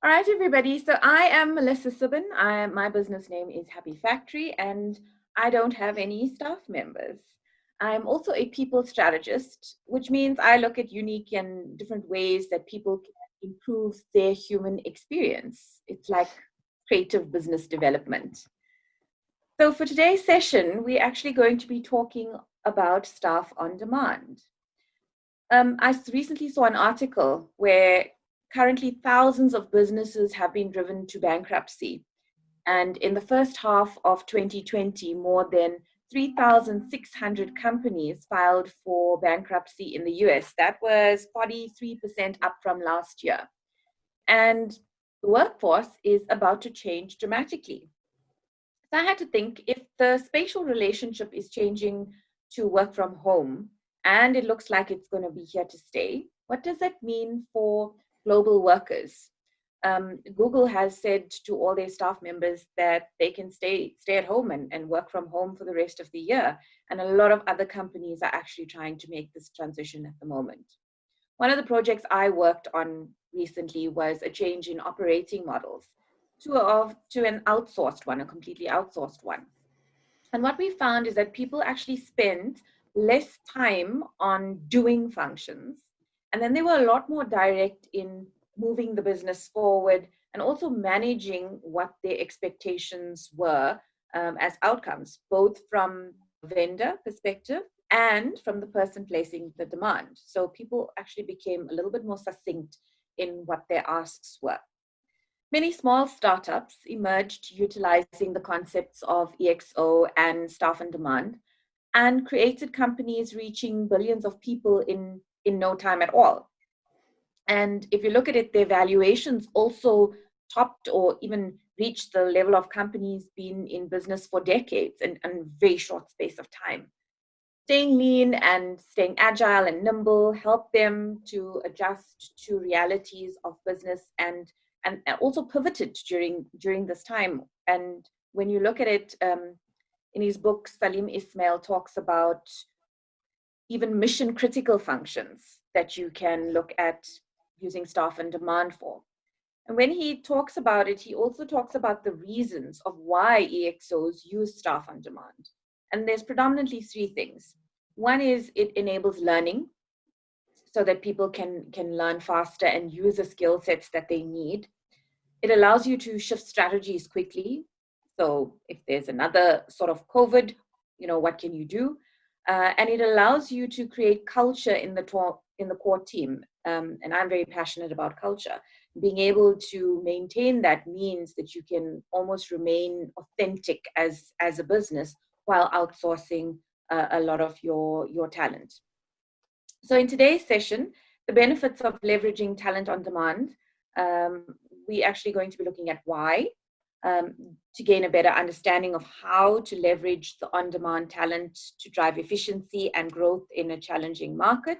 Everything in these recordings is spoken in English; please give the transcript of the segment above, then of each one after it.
All right, everybody. So I am Melissa Sibin. My business name is Happy Factory, and I don't have any staff members. I'm also a people strategist, which means I look at unique and different ways that people can improve their human experience. It's like creative business development. So for today's session, we're actually going to be talking about staff on demand. I recently saw an article where currently thousands of businesses have been driven to bankruptcy. And in the first half of 2020, more than 3,600 companies filed for bankruptcy in the US. That was 43% up from last year. And the workforce is about to change dramatically. So I had to think, if the spatial relationship is changing to work from home, and it looks like it's going to be here to stay, what does that mean for global workers? Google has said to all their staff members that they can stay at home and work from home for the rest of the year. And a lot of other companies are actually trying to make this transition at the moment. One of the projects I worked on recently was a change in operating models to an outsourced one, a completely outsourced one. And what we found is that people actually spend less time on doing functions. And then they were a lot more direct in moving the business forward and also managing what their expectations were as outcomes, both from vendor perspective and from the person placing the demand. So people actually became a little bit more succinct in what their asks were. Many small startups emerged utilizing the concepts of EXO and staff on demand and created companies reaching billions of people in no time at all. And if you look at it, their valuations also topped or even reached the level of companies being in business for decades in a very short space of time. Staying lean and staying agile and nimble helped them to adjust to realities of business and also pivoted during this time. And when you look at it, in his book, Salim Ismail talks about even mission critical functions that you can look at using staff on demand for. And when he talks about it, he also talks about the reasons of why EXOs use staff on demand. And there's predominantly three things. One is it enables learning so that people can learn faster and use the skill sets that they need. It allows you to shift strategies quickly. So if there's another sort of COVID, what can you do? And it allows you to create culture in the core team. And I'm very passionate about culture. Being able to maintain that means that you can almost remain authentic as a business while outsourcing a lot of your talent. So in today's session, the benefits of leveraging talent on demand, we're actually going to be looking at why, to gain a better understanding of how to leverage the on-demand talent to drive efficiency and growth in a challenging market,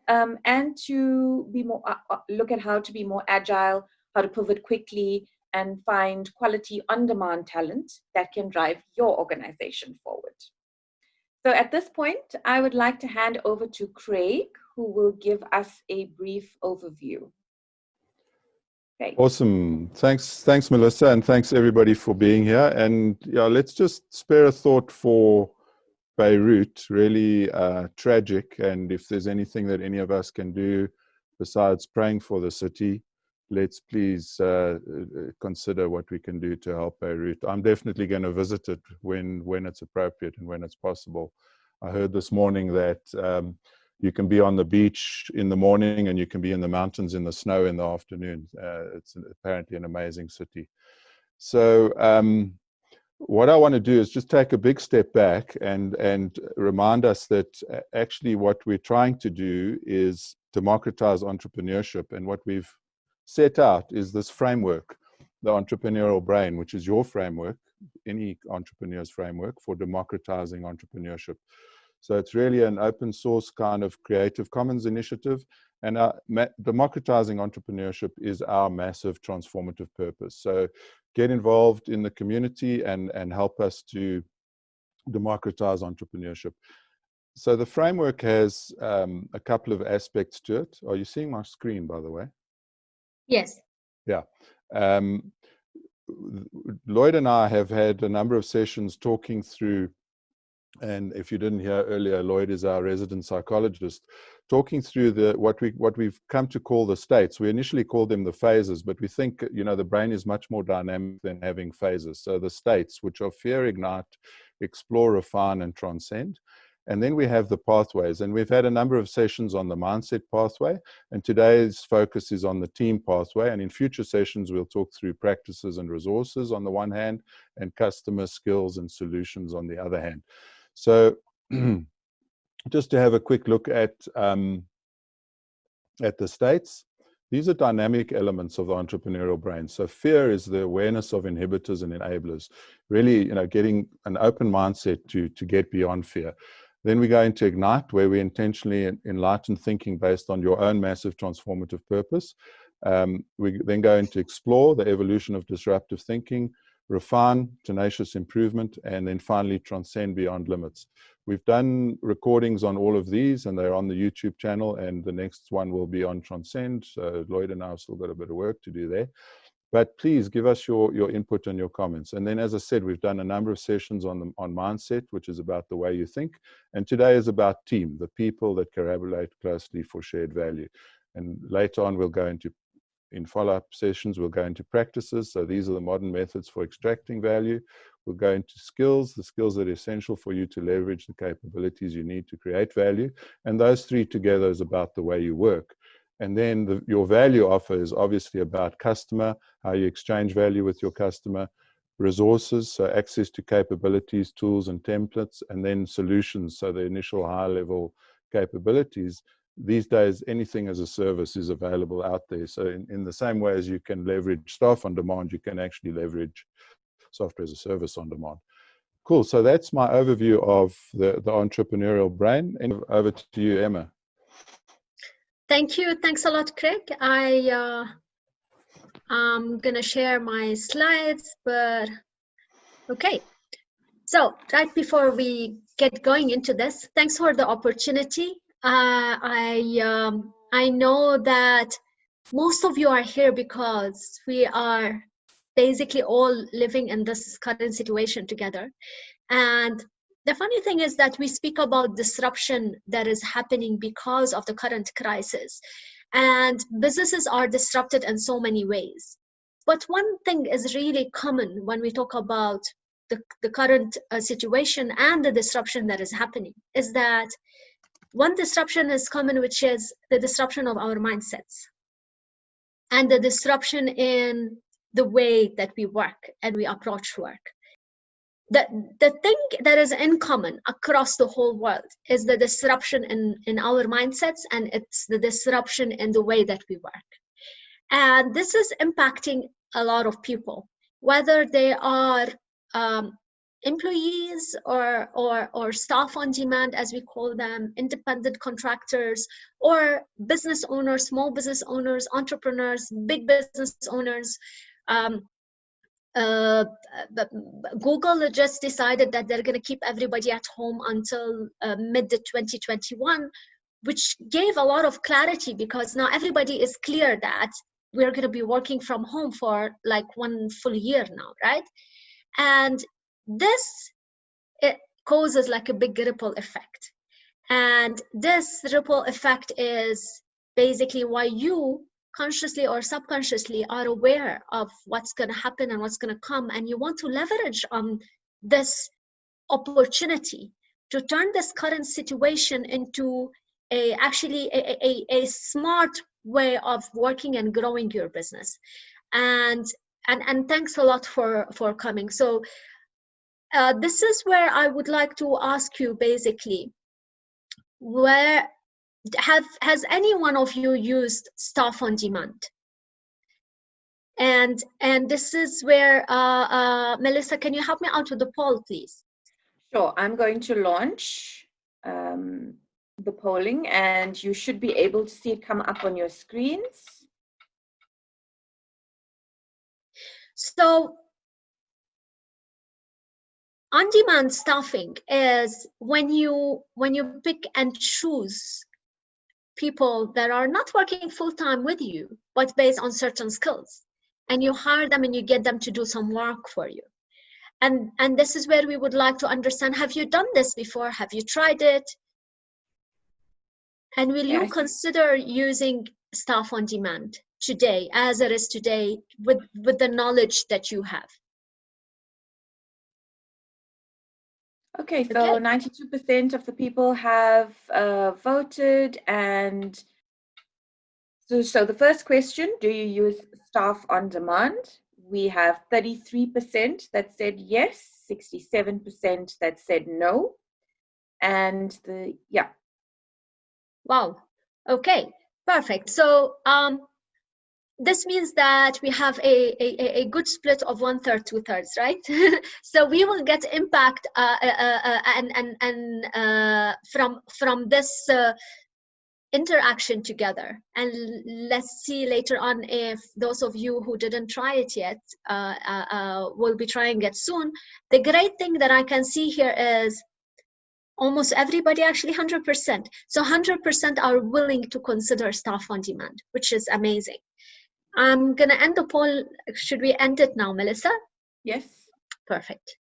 and to be more look at how to be more agile, how to pivot quickly, and find quality on-demand talent that can drive your organization forward. So at this point, I would like to hand over to Craig, who will give us a brief overview. Craig. Awesome. Thanks, Melissa, and thanks everybody for being here. And yeah, let's just spare a thought for Beirut. Really tragic. And if there's anything that any of us can do besides praying for the city, let's please consider what we can do to help Beirut. I'm definitely going to visit it when it's appropriate and when it's possible. I heard this morning that you can be on the beach in the morning and you can be in the mountains in the snow in the afternoon. It's apparently an amazing city. So what I want to do is just take a big step back and remind us that actually what we're trying to do is democratize entrepreneurship. And what we've set out is this framework, the entrepreneurial brain, which is your framework, any entrepreneur's framework for democratizing entrepreneurship. So it's really an open source kind of Creative Commons initiative, and democratizing entrepreneurship is our massive transformative purpose. So get involved in the community and help us to democratize entrepreneurship. So the framework has a couple of aspects to it. Are you seeing my screen, by the way? Yes. Yeah. Um, Lloyd and I have had a number of sessions talking through, and if you didn't hear earlier, Lloyd is our resident psychologist, talking through what we've come to call the states. We initially called them the phases, but we think, you know, the brain is much more dynamic than having phases. So the states, which are fear, ignite, explore, refine, and transcend. And then we have the pathways, and we've had a number of sessions on the mindset pathway, and today's focus is on the team pathway. And in future sessions, we'll talk through practices and resources on the one hand, and customer skills and solutions on the other hand. So just to have a quick look at the states, these are dynamic elements of the entrepreneurial brain. So fear is the awareness of inhibitors and enablers, really, you know, getting an open mindset to get beyond fear. Then we go into ignite, where we intentionally enlighten thinking based on your own massive transformative purpose. We then go into explore, the evolution of disruptive thinking, refine, tenacious improvement, and then finally transcend beyond limits. We've done recordings on all of these, and they're on the YouTube channel, and the next one will be on Transcend. So Lloyd and I have still got a bit of work to do there. But please give us your input and your comments. And then, as I said, we've done a number of sessions on mindset, which is about the way you think. And today is about team, the people that collaborate closely for shared value. And later on, we'll go into, in follow-up sessions, we'll go into practices. So these are the modern methods for extracting value. We'll go into skills, the skills that are essential for you to leverage the capabilities you need to create value. And those three together is about the way you work. And then your value offer is obviously about customer, how you exchange value with your customer, resources, so access to capabilities, tools, and templates, and then solutions, so the initial high-level capabilities. These days, anything as a service is available out there. So in the same way as you can leverage staff on demand, you can actually leverage software as a service on demand. Cool. So that's my overview of the entrepreneurial brain. And over to you, Emma. Thank you. Thanks a lot, Craig. I'm going to share my slides, but okay. So right before we get going into this, thanks for the opportunity. I know that most of you are here because we are basically all living in this current situation together. And the funny thing is that we speak about disruption that is happening because of the current crisis. And businesses are disrupted in so many ways. But one thing is really common when we talk about the current situation and the disruption that is happening, is that one disruption is common, which is the disruption of our mindsets and the disruption in the way that we work and we approach work. The thing that is in common across the whole world is the disruption in our mindsets, and it's the disruption in the way that we work. And this is impacting a lot of people, whether they are employees or staff on demand, as we call them, independent contractors, or business owners, small business owners, entrepreneurs, big business owners. Google just decided that they're going to keep everybody at home until mid-2021, which gave a lot of clarity, because now everybody is clear that we're going to be working from home for like 1 full year now, right? And this, it causes like a big ripple effect. And this ripple effect is basically why you consciously or subconsciously are aware of what's going to happen and what's going to come, and you want to leverage on this opportunity to turn this current situation into a smart way of working and growing your business. And thanks a lot for coming. So this is where I would like to ask you, basically, where has any one of you used staff on demand? And this is where Melissa, can you help me out with the poll, please? Sure, I'm going to launch the polling, and you should be able to see it come up on your screens. So on-demand staffing is when you pick and choose people that are not working full-time with you, but based on certain skills. and you hire them and you get them to do some work for you. And this is where we would like to understand, have you done this before? Have you tried it? And will you consider using staff on demand today, as it is today, with the knowledge that you have? Okay, so 92% of the people have voted. And so the first question, do you use staff on demand? We have 33% that said yes, 67% that said no. And Wow. Okay, perfect. So this means that we have a good split of 1/3, 2/3, right? So we will get impact from this interaction together. And let's see later on if those of you who didn't try it yet will be trying it soon. The great thing that I can see here is almost everybody, actually 100%. So 100% are willing to consider staff on demand, which is amazing. I'm going to end the poll. Should we end it now, Melissa? Yes. Perfect.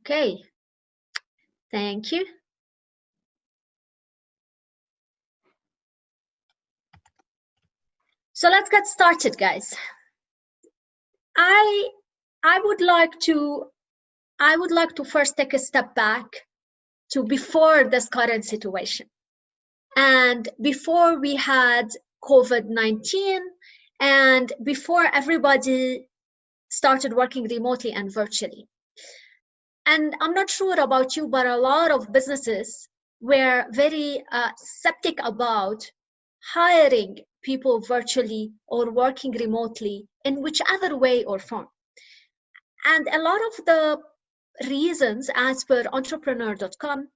Okay. Thank you. So let's get started, guys. I would like to first take a step back to before this current situation, and before we had COVID-19, and before everybody started working remotely and virtually. And I'm not sure about you, but a lot of businesses were very skeptic about hiring people virtually or working remotely in whichever way or form. And a lot of the reasons, as per entrepreneur.com,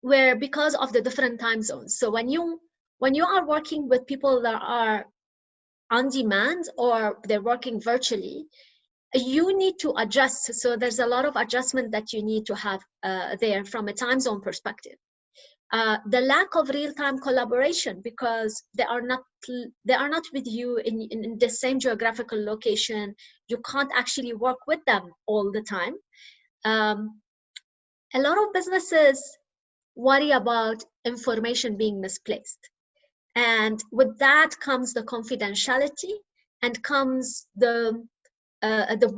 were because of the different time zones. So when you are working with people that are on demand or they're working virtually, you need to adjust. So there's a lot of adjustment that you need to have there from a time zone perspective. The lack of real-time collaboration, because they are not with you in the same geographical location. You can't actually work with them all the time. A lot of businesses worry about information being misplaced, and with that comes the confidentiality and comes the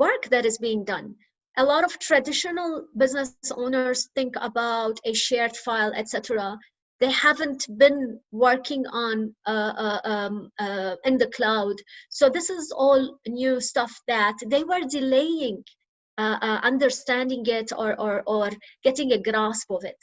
work that is being done. A lot of traditional business owners think about a shared file, etc. They haven't been working on in the cloud. So this is all new stuff that they were delaying understanding it or getting a grasp of it.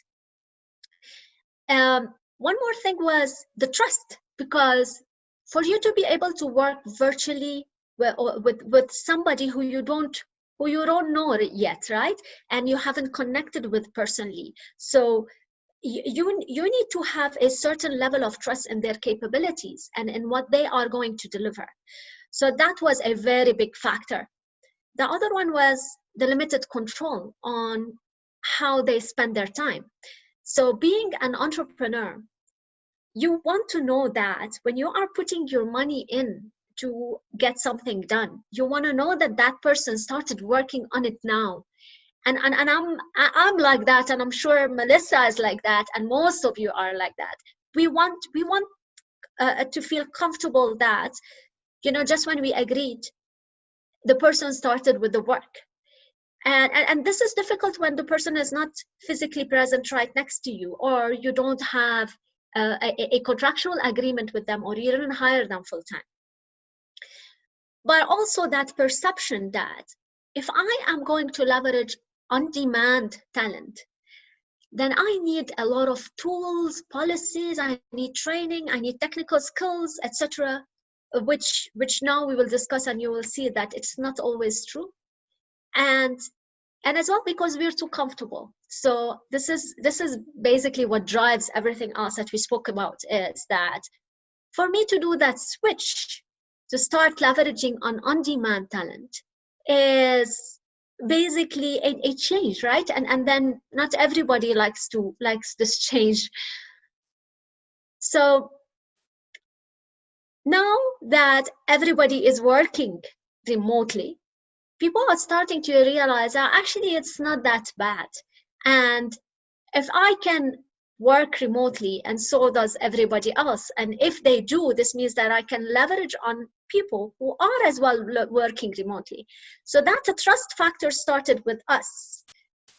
One more thing was the trust, because for you to be able to work virtually with somebody who you don't know yet, right? And you haven't connected with personally. So you need to have a certain level of trust in their capabilities and in what they are going to deliver. So that was a very big factor. The other one was the limited control on how they spend their time. So being an entrepreneur, you want to know that when you are putting your money in to get something done, you want to know that that person started working on it now. And I'm like that, and I'm sure Melissa is like that, and most of you are like that. We want to feel comfortable that, just when we agreed, the person started with the work. And this is difficult when the person is not physically present right next to you, or you don't have a contractual agreement with them, or you didn't hire them full time. But also that perception that if I am going to leverage on-demand talent, then I need a lot of tools, policies, I need training, I need technical skills, etc., which now we will discuss, and you will see that it's not always true. And as well, because we're too comfortable. So this is basically what drives everything else that we spoke about, is that for me to do that switch, to start leveraging on-demand talent, is basically a change, right? And then not everybody likes this change. So now that everybody is working remotely, people are starting to realize that actually it's not that bad. And if I can work remotely, and so does everybody else, and if they do, this means that I can leverage on people who are as well working remotely. So that a trust factor started with us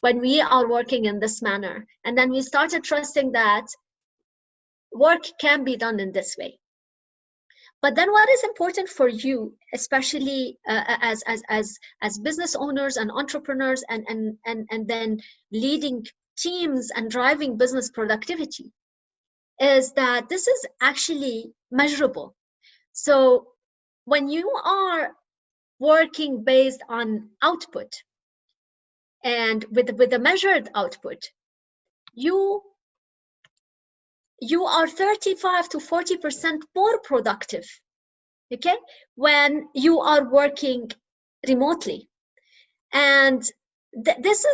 when we are working in this manner. And then we started trusting that work can be done in this way. But then what is important for you, especially as business owners and entrepreneurs, and then leading teams and driving business productivity, is that this is actually measurable. So when you are working based on output and with a measured output, you are 35 to 40% more productive, okay, when you are working remotely. And this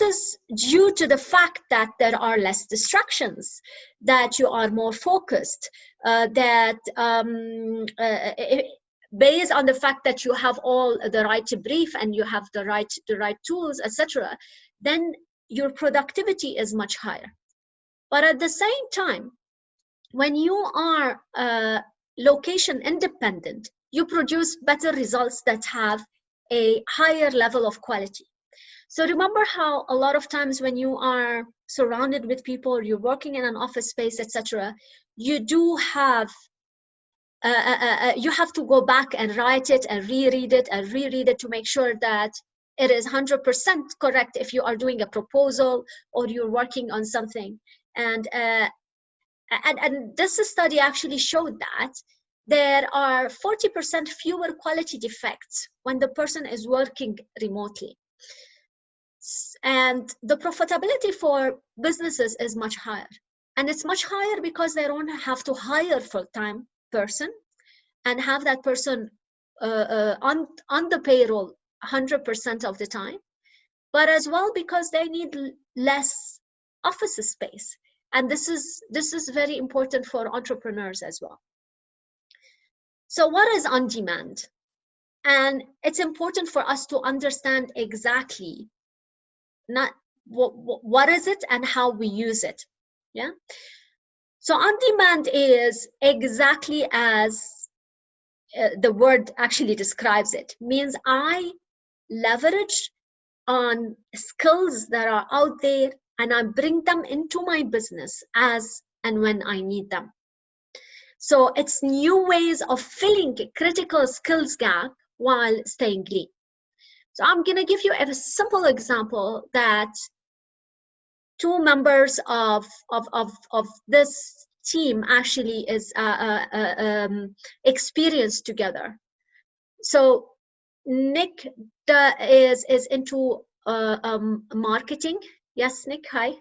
is due to the fact that there are less distractions, that you are more focused, that based on the fact that you have all the right brief and you have the right tools, etc., then your productivity is much higher. But at the same time, when you are location independent, you produce better results that have a higher level of quality. So remember how a lot of times when you are surrounded with people, you're working in an office space, etc., you do have you have to go back and write it and reread it to make sure that it is 100% correct if you are doing a proposal or you're working on something. And this study actually showed that there are 40% fewer quality defects when the person is working remotely. And the profitability for businesses is much higher. And it's much higher because they don't have to hire a full-time person and have that person on the payroll 100% of the time, but as well because they need less office space. And this is very important for entrepreneurs as well. So what is on demand? And it's important for us to understand exactly not what is it and how we use it. Yeah. So on demand is exactly as the word actually describes it. Means I leverage on skills that are out there and I bring them into my business as and when I need them. So it's new ways of filling a critical skills gap while staying lean. So I'm going to give you a simple example that two members of this team actually is experienced together. So Nick is into marketing. Yes, Nick, hi.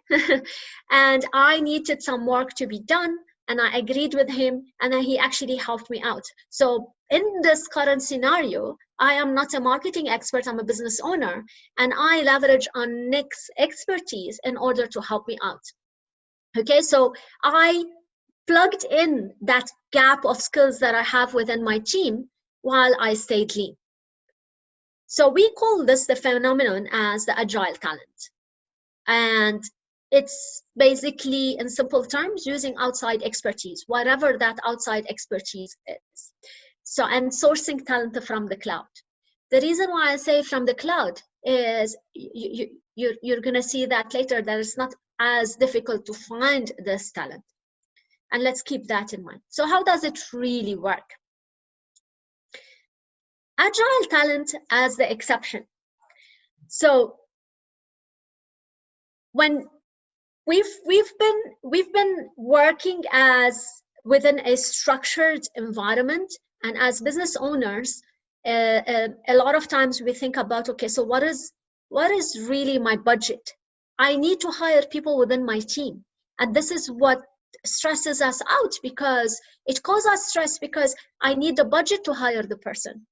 And I needed some work to be done, and I agreed with him, and then he actually helped me out. So in this current scenario, I am not a marketing expert, I'm a business owner, and I leverage on Nick's expertise in order to help me out. Okay, so I plugged in that gap of skills that I have within my team while I stayed lean. So we call this the phenomenon as the agile talent. And it's basically, in simple terms, using outside expertise, whatever that outside expertise is. So, and sourcing talent from the cloud. The reason why I say from the cloud is you're going to see that later, that it's not as difficult to find this talent. And let's keep that in mind. So how does it really work? Agile talent as the exception. So when we've been working as within a structured environment, and as business owners, a lot of times we think about, okay, so what is really my budget? I need to hire people within my team, and this is what stresses us out, because it causes us stress, because I need the budget to hire the person.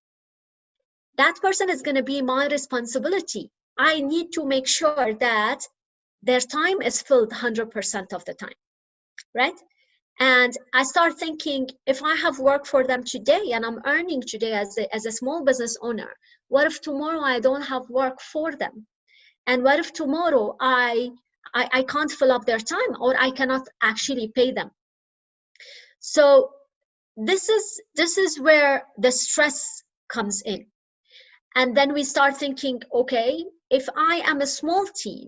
That person is going to be my responsibility I need to make sure that their time is filled 100% of the time, right? And I start thinking, if I have work for them today and I'm earning today as a small business owner, what if tomorrow I don't have work for them? And what if tomorrow I can't fill up their time, or I cannot actually pay them? So this is where the stress comes in. And then we start thinking, okay, if I am a small team,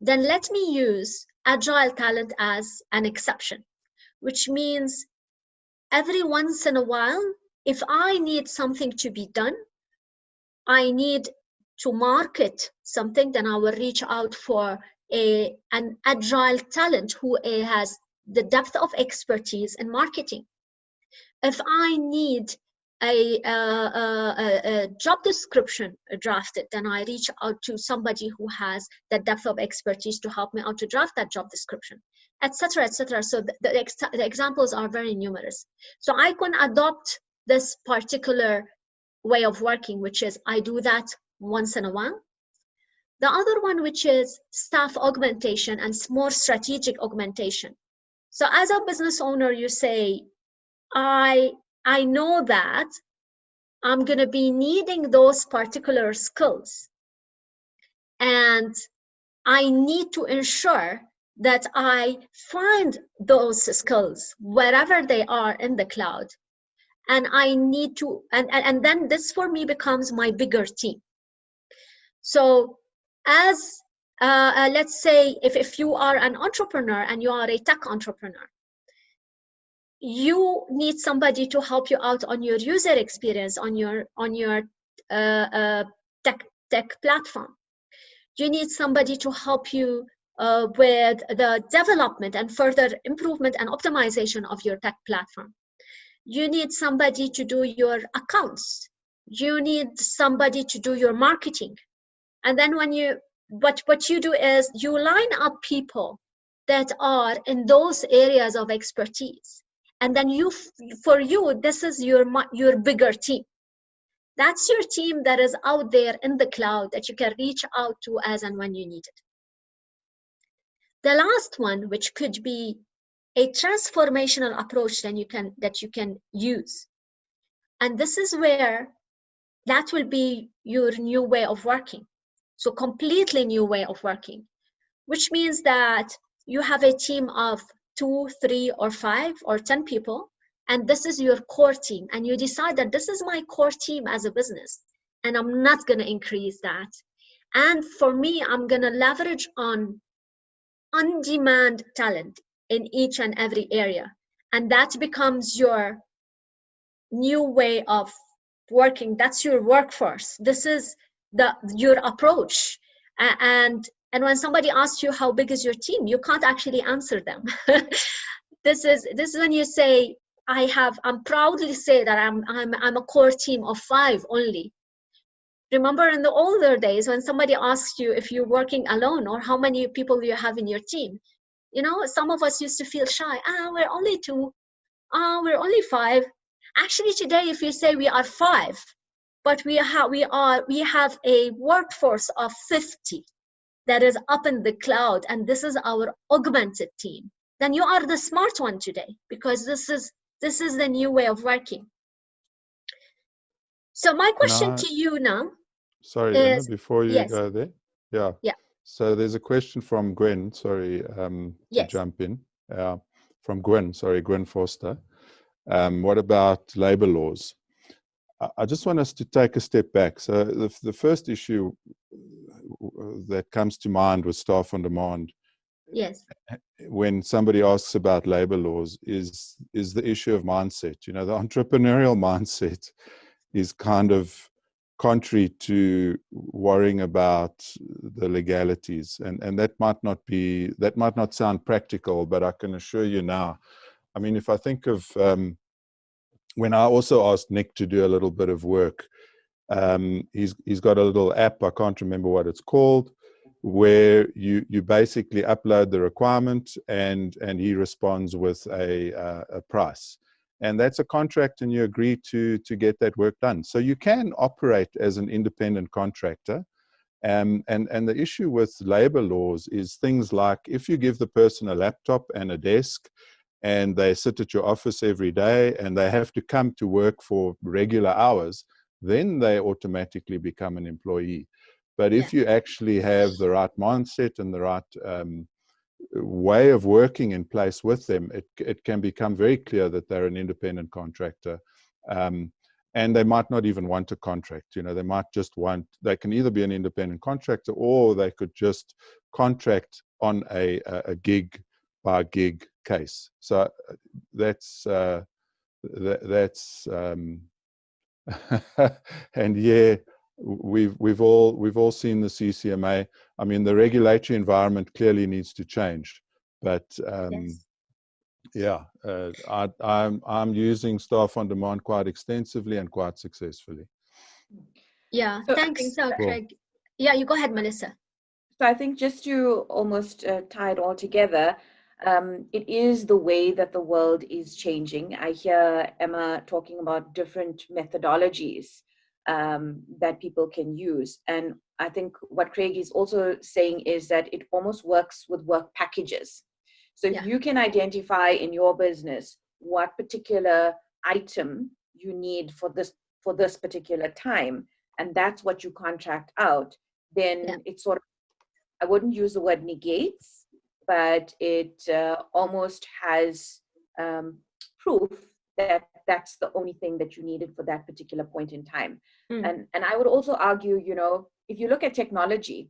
then let me use agile talent as an exception, which means every once in a while, if I need something to be done, I need to market something, then I will reach out for an agile talent who has the depth of expertise in marketing. If I need a job description drafted, then I reach out to somebody who has the depth of expertise to help me out to draft that job description, etc., etc. So the examples are very numerous. So I can adopt this particular way of working, which is I do that once in a while. The other one, which is staff augmentation and more strategic augmentation. So as a business owner, you say, I know that I'm going to be needing those particular skills, and I need to ensure that I find those skills wherever they are in the cloud. And I need to, and then this for me becomes my bigger team. So as let's say if you are an entrepreneur and you are a tech entrepreneur, you need somebody to help you out on your user experience on your tech platform. You need somebody to help you with the development and further improvement and optimization of your tech platform. You need somebody to do your accounts. You need somebody to do your marketing. And then what you do is you line up people that are in those areas of expertise. And then for you, this is your bigger team. That's your team that is out there in the cloud that you can reach out to as and when you need it. The last one, which could be a transformational approach that you can use. And this is where that will be your new way of working. So completely new way of working, which means that you have a team of 2, 3, or 5, or 10 people, and this is your core team, and you decide that this is my core team as a business, and I'm not going to increase that. And for me, I'm going to leverage on on-demand talent in each and every area, and that becomes your new way of working. That's your workforce. This is your approach. And when somebody asks you how big is your team, you can't actually answer them. This is when you say, I'm proudly say that I'm a core team of 5 only. Remember in the older days when somebody asked you if you're working alone or how many people you have in your team, some of us used to feel shy. We're only 2. We're only 5. Actually, today, if you say we are 5, but we have a workforce of 50 that is up in the cloud, and this is our augmented team, then you are the smart one today, because this is the new way of working. So my question to you now sorry, is, Emma, before you yes. go there. Yeah. So there's a question from Gwen, sorry, to jump in. From Gwen Foster. What about labor laws? I just want us to take a step back. So the first issue that comes to mind with staff on demand, when somebody asks about labor laws, is the issue of mindset. The entrepreneurial mindset is kind of contrary to worrying about the legalities, and that might not sound practical, but I can assure you now. I mean, if I think of when I also asked Nick to do a little bit of work, he's got a little app, I can't remember what it's called, where you basically upload the requirement and he responds with a price. And that's a contract, and you agree to get that work done. So you can operate as an independent contractor And the issue with labor laws is things like if you give the person a laptop and a desk and they sit at your office every day and they have to come to work for regular hours, then they automatically become an employee. But if you actually have the right mindset and the right way of working in place with them, it can become very clear that they're an independent contractor. And they might not even want a contract. They might just want, they can either be an independent contractor or they could just contract on a gig by gig case. So that's and yeah, we've all seen the CCMA. I mean, the regulatory environment clearly needs to change, but yeah, I'm using staff on demand quite extensively and quite successfully. Yeah, So thanks, Cool. Craig. Yeah, you go ahead, Melissa. So I think just to almost tie it all together, it is the way that the world is changing. I hear Emma talking about different methodologies that people can use. And I think what Craig is also saying is that it almost works with work packages. So if you can identify in your business what particular item you need for this particular time, and that's what you contract out, then it's sort of, I wouldn't use the word negates, but it almost has proof that that's the only thing that you needed for that particular point in time. And I would also argue, if you look at technology,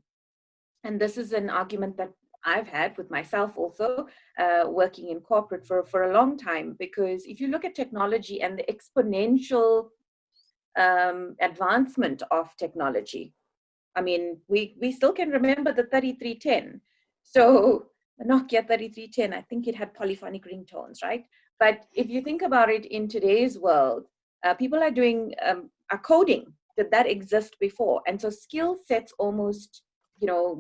and this is an argument that I've had with myself also, working in corporate for a long time, because if you look at technology and the exponential advancement of technology, I mean, we still can remember the 3310. So the Nokia 3310, I think it had polyphonic ringtones, right? But if you think about it in today's world, people are doing are coding. Did that exist before? And so skill sets almost,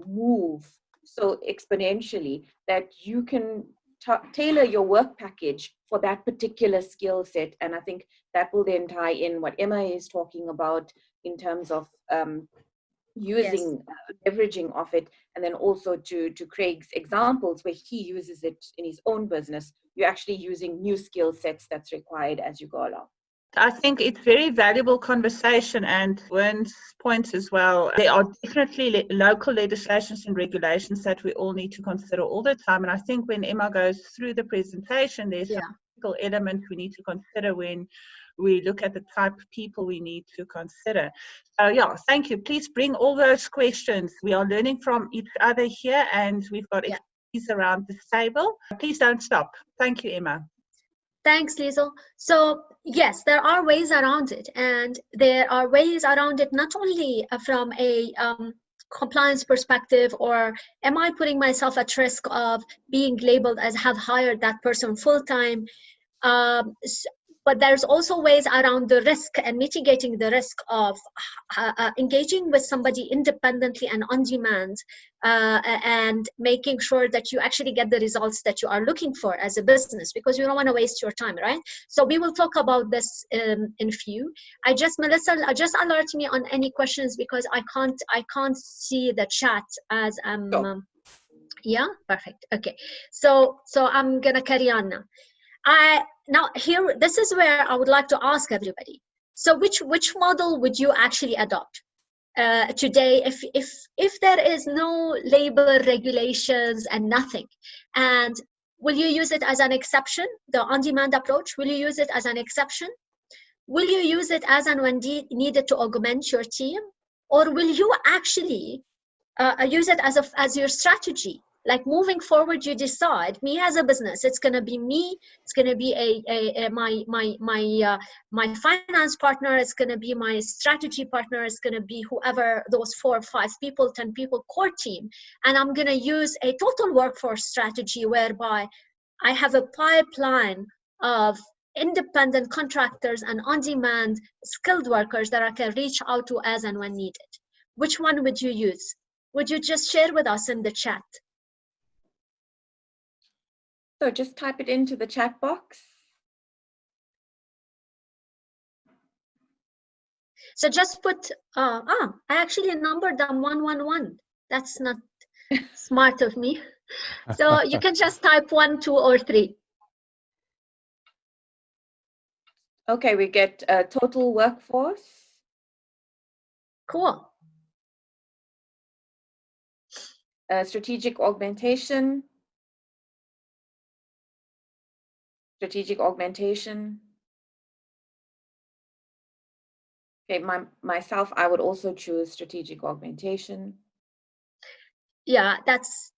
move so exponentially that you can tailor your work package for that particular skill set. And I think that will then tie in what Emma is talking about in terms of using leveraging of it, and then also to Craig's examples where he uses it in his own business, you're actually using new skill sets that's required as you go along. I think it's very valuable conversation, and Wern's points as well. There are definitely local legislations and regulations that we all need to consider all the time. And I think when Emma goes through the presentation, there's some critical element we need to consider when we look at the type of people we need to consider. So yeah, thank you. Please bring all those questions. We are learning from each other here, and we've got expertise around this table. Please don't stop. Thank you, Emma. Thanks, Liesl. So yes, there are ways around it, and there are ways around it not only from a compliance perspective, or am I putting myself at risk of being labeled as have hired that person full-time, but there's also ways around the risk and mitigating the risk of engaging with somebody independently and on demand, and making sure that you actually get the results that you are looking for as a business, because you don't want to waste your time, right? So we will talk about this in few. Melissa, just alert me on any questions, because I can't see the chat as yeah, perfect. Okay, so I'm gonna carry on now. Now here, this is where I would like to ask everybody. So which model would you actually adopt today if there is no labor regulations and nothing? And will you use it as an exception, the on-demand approach? Will you use it as an exception? Will you use it as and when needed to augment your team? Or will you actually use it as your strategy? Like moving forward, you decide, me as a business, it's going to be me, it's going to be my finance partner, it's going to be my strategy partner, it's going to be whoever those 4 or 5 people, 10 people core team. And I'm going to use a total workforce strategy whereby I have a pipeline of independent contractors and on-demand skilled workers that I can reach out to as and when needed. Which one would you use? Would you just share with us in the chat? So just type it into the chat box. So just put, I actually numbered them 111. That's not smart of me. So you can just type 1, 2, or 3. Okay, we get total workforce. Cool. Strategic augmentation. Strategic augmentation. Okay, myself, I would also choose strategic augmentation. Yeah, that's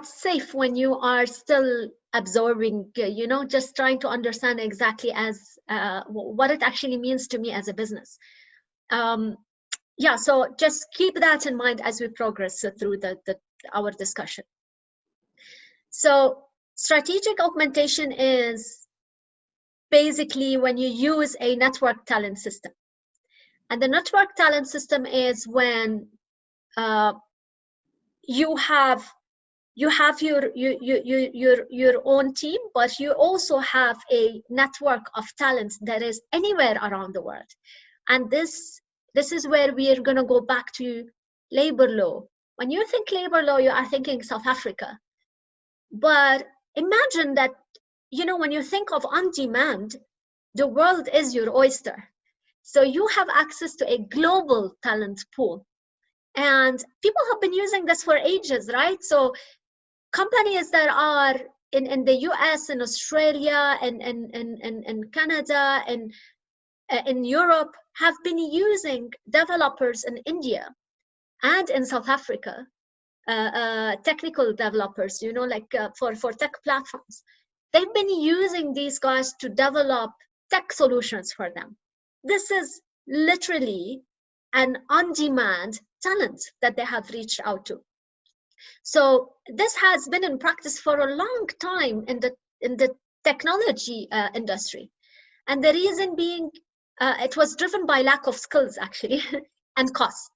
safe when you are still absorbing, you know, just trying to understand exactly as what it actually means to me as a business. Yeah, so just keep that in mind as we progress through our discussion. So strategic augmentation is basically when you use a network talent system. And the network talent system is when you have your own team, but you also have a network of talents that is anywhere around the world. And this is where we are going to go back to labor law. When you think labor law, you are thinking South Africa. But imagine that, you know, when you think of on demand, the world is your oyster. So you have access to a global talent pool. And people have been using this for ages, right? So companies that are in the US and Australia and Canada and in Europe have been using developers in India and in South Africa, technical developers, you know, like for tech platforms. They've been using these guys to develop tech solutions for them. This is literally an on-demand talent that they have reached out to. So this has been in practice for a long time in the technology industry, and the reason being it was driven by lack of skills actually and cost.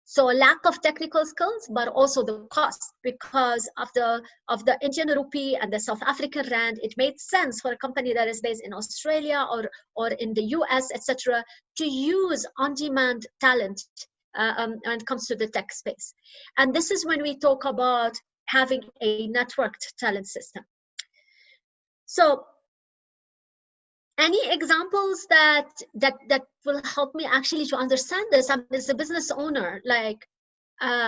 So lack of technical skills, but also the cost, because of the Indian rupee and the South African rand. It made sense for a company that is based in Australia or in the US, etc., to use on-demand talent when it comes to the tech space. And this is when we talk about having a networked talent system. So any examples that will help me actually to understand this? I'm as a business owner, like,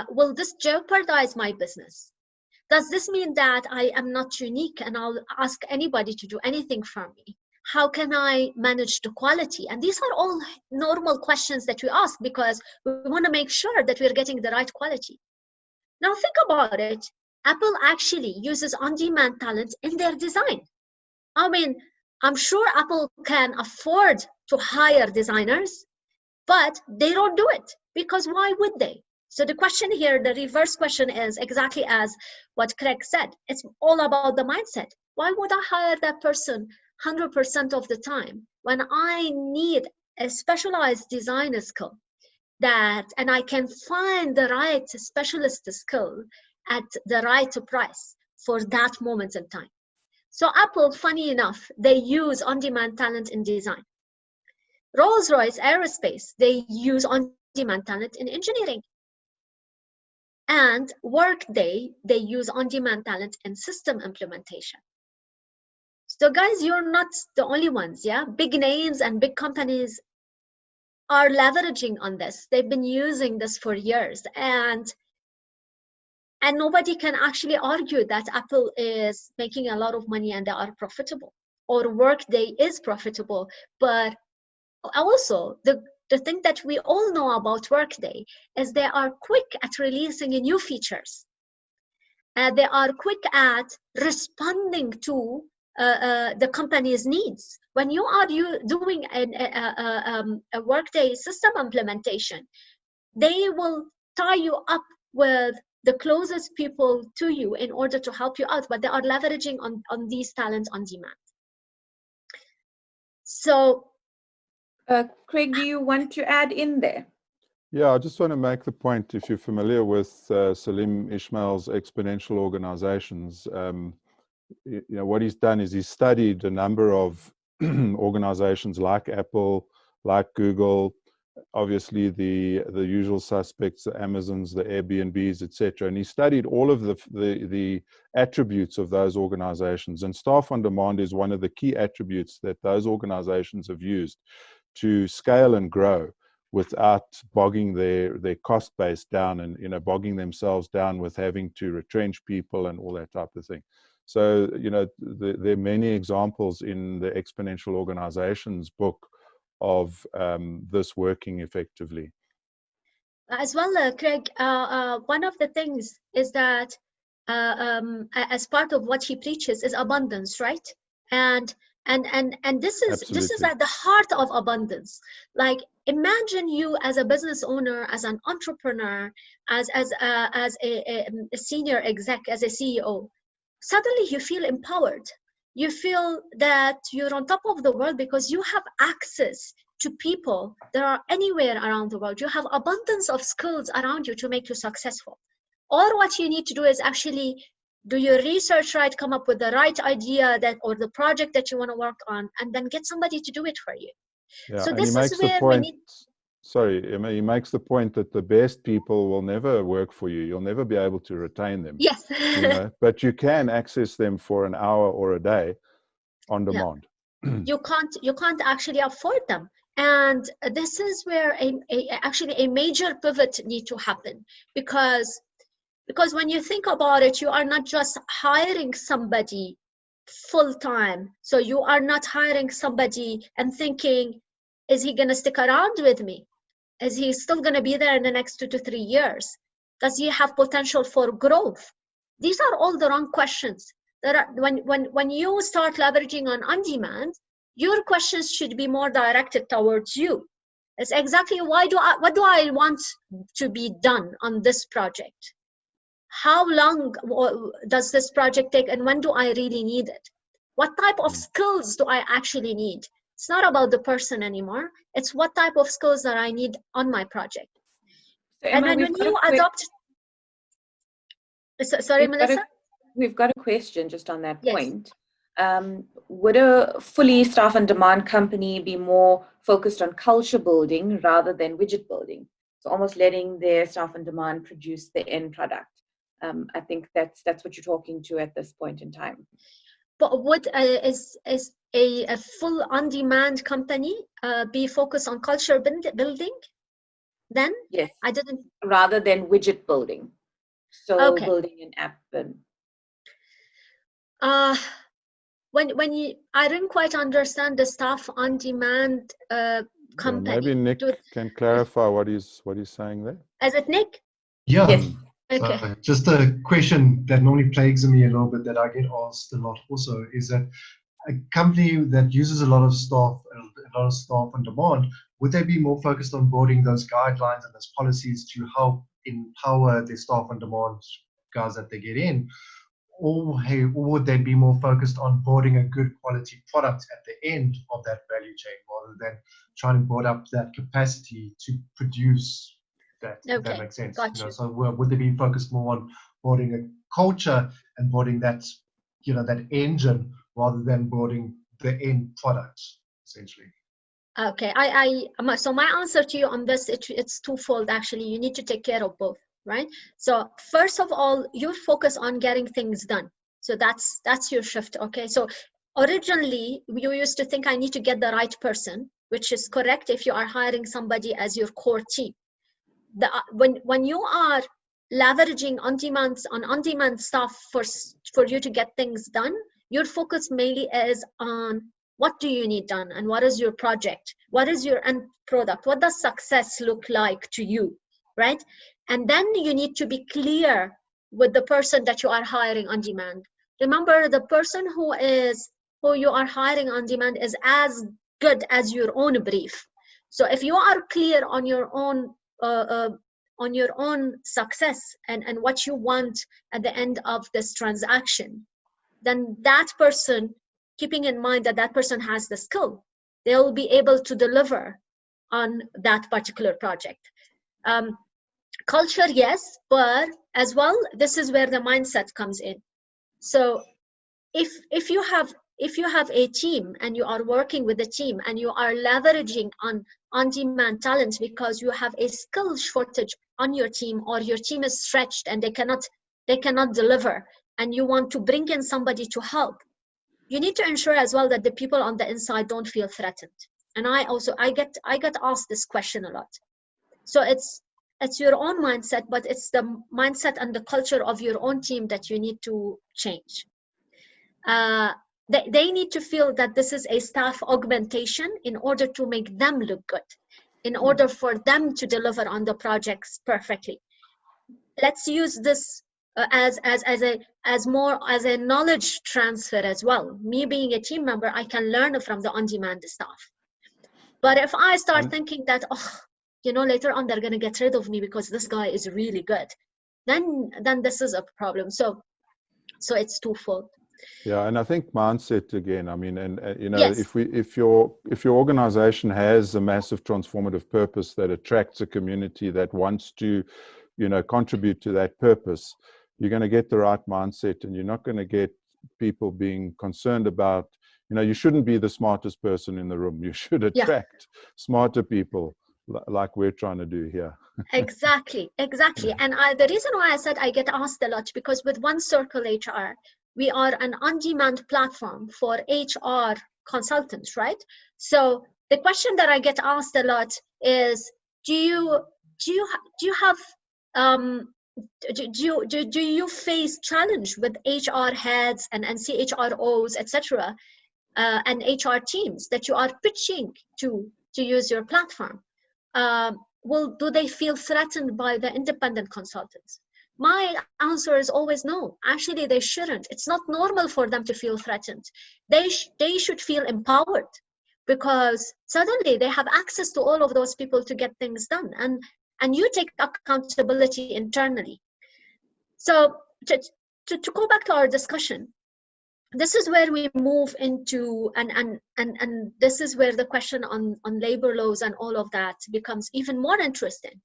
will this jeopardize my business? Does this mean that I am not unique and I'll ask anybody to do anything for me? How can I manage the quality? And these are all normal questions that we ask because we want to make sure that we're getting the right quality. Now think about it. Apple actually uses on-demand talent in their design. I mean, I'm sure Apple can afford to hire designers, but they don't do it because why would they? So the question here, the reverse question, is exactly as what Craig said. It's all about the mindset. Why would I hire that person 100% of the time when I need a specialized designer skill and I can find the right specialist skill at the right price for that moment in time? So Apple, funny enough, they use on-demand talent in design. Rolls-Royce Aerospace, they use on-demand talent in engineering. And Workday, they use on-demand talent in system implementation. So guys, you're not the only ones, yeah? Big names and big companies are leveraging on this. They've been using this for years. And nobody can actually argue that Apple is making a lot of money and they are profitable, or Workday is profitable. But also, the thing that we all know about Workday is they are quick at releasing new features. They are quick at responding to the company's needs. When you are doing a Workday system implementation, they will tie you up with the closest people to you in order to help you out, but they are leveraging on these talents on demand. So, Craig, do you want to add in there? Yeah, I just want to make the point, if you're familiar with Salim Ismail's exponential organizations, you know, what he's done is he's studied a number of organizations like Apple, like Google, obviously the usual suspects, the Amazons, the Airbnbs, etc. And he studied all of the attributes of those organizations. And staff on demand is one of the key attributes that those organizations have used to scale and grow without bogging their cost base down and, you know, bogging themselves down with having to retrench people and all that type of thing. So, you know, there are many examples in the Exponential Organizations book of this working effectively. As well, Craig, one of the things is that as part of what he preaches is abundance, right? And this is Absolutely. at the heart of abundance. Like, imagine you as a business owner, as an entrepreneur, as a senior exec, as a CEO. Suddenly you feel empowered. You feel that you're on top of the world because you have access to people that are anywhere around the world. You have abundance of skills around you to make you successful. Or what you need to do is actually do your research right, come up with the right idea that or the project that you want to work on, and then get somebody to do it for you. Yeah, So and he this makes is the where we point, need. sorry, Emma, he makes the point that the best people will never work for you. You'll never be able to retain them. Yes. You know, but you can access them for an hour or a day on demand. Yeah. You can't actually afford them. And this is where actually a major pivot need to happen, because when you think about it, you are not just hiring somebody full time. So you are not hiring somebody and thinking, is he going to stick around with me? Is he still going to be there in the next 2 to 3 years? Does he have potential for growth? These are all the wrong questions. When you start leveraging on demand, your questions should be more directed towards you. It's exactly what do I want to be done on this project? How long does this project take, and when do I really need it? What type of skills do I actually need? It's not about the person anymore. It's what type of skills that I need on my project. So And Emma, when you adopt, sorry, Melissa? We've got a question just on that Yes. point. Would a fully staff on demand company be more focused on culture building rather than widget building? So almost letting their staff on demand produce the end product. I think that's what you're talking to at this point in time. But would is a full on-demand company be focused on culture building? Then? Yes. I didn't. Rather than widget building. So Okay. building an app. When you, I didn't quite understand the staff on demand company. Yeah, maybe Nick can clarify what he's saying there. Is it Nick? Yeah. Yes. Okay. So just a question that normally plagues me a little bit that I get asked a lot also is that a company that uses a lot of staff on demand, would they be more focused on building those guidelines and those policies to help empower their staff on demand guys that they get in? Or would they be more focused on building a good quality product at the end of that value chain rather than trying to build up that capacity to produce that? Okay. If that makes sense. Got you. So would they be focused more on building a culture and building that, that engine rather than building the end product, essentially? Okay. So my answer to you on this, it's twofold actually. You need to take care of both, right? So first of all, you focus on getting things done. So that's your shift. Okay. So originally you used to think I need to get the right person, which is correct if you are hiring somebody as your core team. When you are leveraging on-demand stuff for you to get things done, your focus mainly is on what do you need done and what is your project, what is your end product, what does success look like to you, right? And then you need to be clear with the person that you are hiring on demand. Remember, the person who you are hiring on demand is as good as your own brief. So if you are clear on your own success and what you want at the end of this transaction, then that person, keeping in mind that person has the skill, they'll be able to deliver on that particular project. Culture, yes, but as well, this is where the mindset comes in. So if you have if you have a team and you are working with a team and you are leveraging on-demand talent because you have a skill shortage on your team, or your team is stretched and they cannot deliver, and you want to bring in somebody to help, you need to ensure as well that the people on the inside don't feel threatened. And I get asked this question a lot. So it's your own mindset, but it's the mindset and the culture of your own team that you need to change. They need to feel that this is a staff augmentation in order to make them look good, in order for them to deliver on the projects perfectly. Let's use this as more as a knowledge transfer as well. Me being a team member, I can learn from the on-demand staff. But if I start thinking that, oh, later on they're going to get rid of me because this guy is really good, then this is a problem. So it's twofold. Yeah, and I think mindset again. I mean, and Yes. if your organization has a massive transformative purpose that attracts a community that wants to, contribute to that purpose, you're going to get the right mindset, and you're not going to get people being concerned about, you shouldn't be the smartest person in the room. You should attract smarter people, like we're trying to do here. Exactly. And the reason why I said I get asked a lot, because with One Circle HR, we are an on-demand platform for HR consultants, right? So the question that I get asked a lot is, do you face challenge with HR heads and CHROs, etc., and HR teams that you are pitching to use your platform? Do they feel threatened by the independent consultants? My answer is always no. Actually, they shouldn't. It's not normal for them to feel threatened. They should feel empowered, because suddenly they have access to all of those people to get things done, and you take accountability internally. So to go back to our discussion, this is where we move into, and this is where the question on labor laws and all of that becomes even more interesting.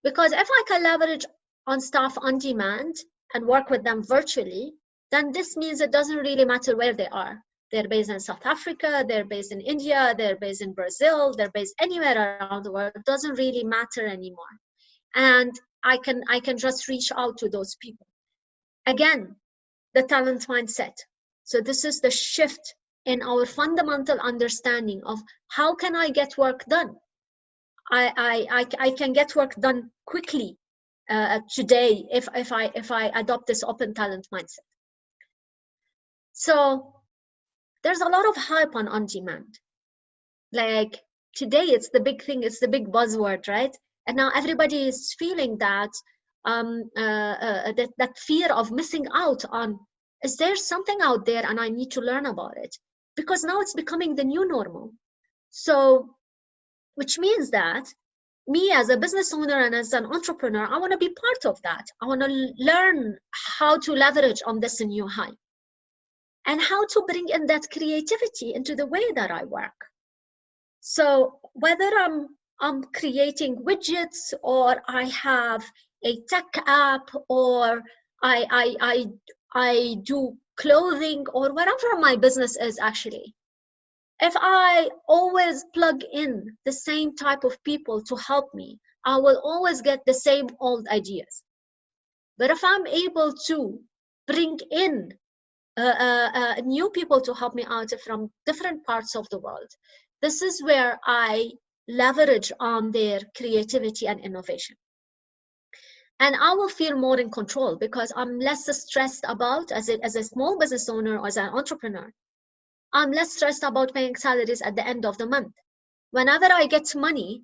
Because if I can leverage on staff on demand and work with them virtually, then this means it doesn't really matter where they are. They're based in South Africa, they're based in India, they're based in Brazil, they're based anywhere around the world. It doesn't really matter anymore. And I can just reach out to those people. Again, the talent mindset. So this is the shift in our fundamental understanding of how can I get work done. I can get work done quickly today if I adopt this open talent mindset. So there's a lot of hype on demand. Like today, it's the big thing, it's the big buzzword, right? And now everybody is feeling that that fear of missing out on, is there something out there and I need to learn about it? Because now it's becoming the new normal. So, which means that me as a business owner and as an entrepreneur, I want to be part of that. I want to learn how to leverage on this new hype and how to bring in that creativity into the way that I work. So whether I'm creating widgets, or I have a tech app, or I do clothing, or whatever my business is actually, if I always plug in the same type of people to help me, I will always get the same old ideas. But if I'm able to bring in new people to help me out from different parts of the world, this is where I leverage on their creativity and innovation. And I will feel more in control, because I'm less stressed about, as a small business owner or as an entrepreneur, I'm less stressed about paying salaries at the end of the month. Whenever I get money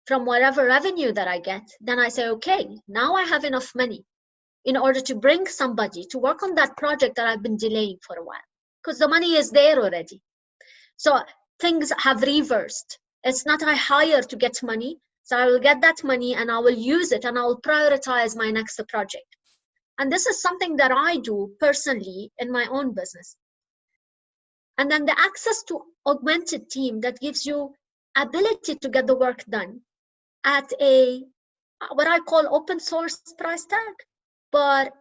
from whatever revenue that I get, then I say, okay, now I have enough money in order to bring somebody to work on that project that I've been delaying for a while, because the money is there already. So things have reversed. It's not I hire to get money, so I will get that money and I will use it and I will prioritize my next project. And this is something that I do personally in my own business. And then the access to augmented team that gives you ability to get the work done at a, what I call open source price tag, but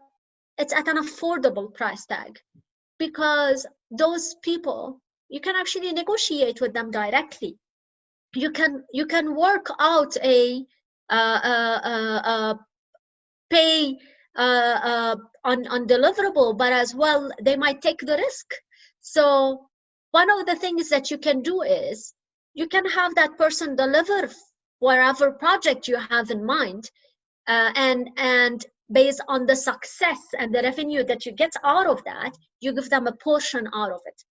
it's at an affordable price tag. because those people, you can actually negotiate with them directly. You can work out a pay on deliverable, but as well they might take the risk. So one of the things that you can do is you can have that person deliver whatever project you have in mind, and based on the success and the revenue that you get out of that, you give them a portion out of it.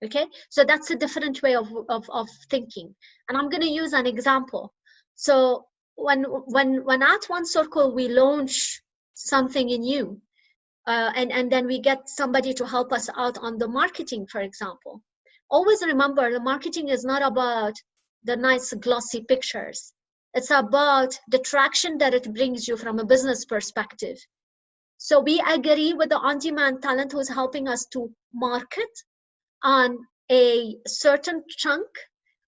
Okay, so that's a different way of thinking. And I'm going to use an example. So when at One Circle we launch something new, and then we get somebody to help us out on the marketing, for example, always remember the marketing is not about the nice glossy pictures. It's about the traction that it brings you from a business perspective. So we agree with the on-demand talent who's helping us to market on a certain chunk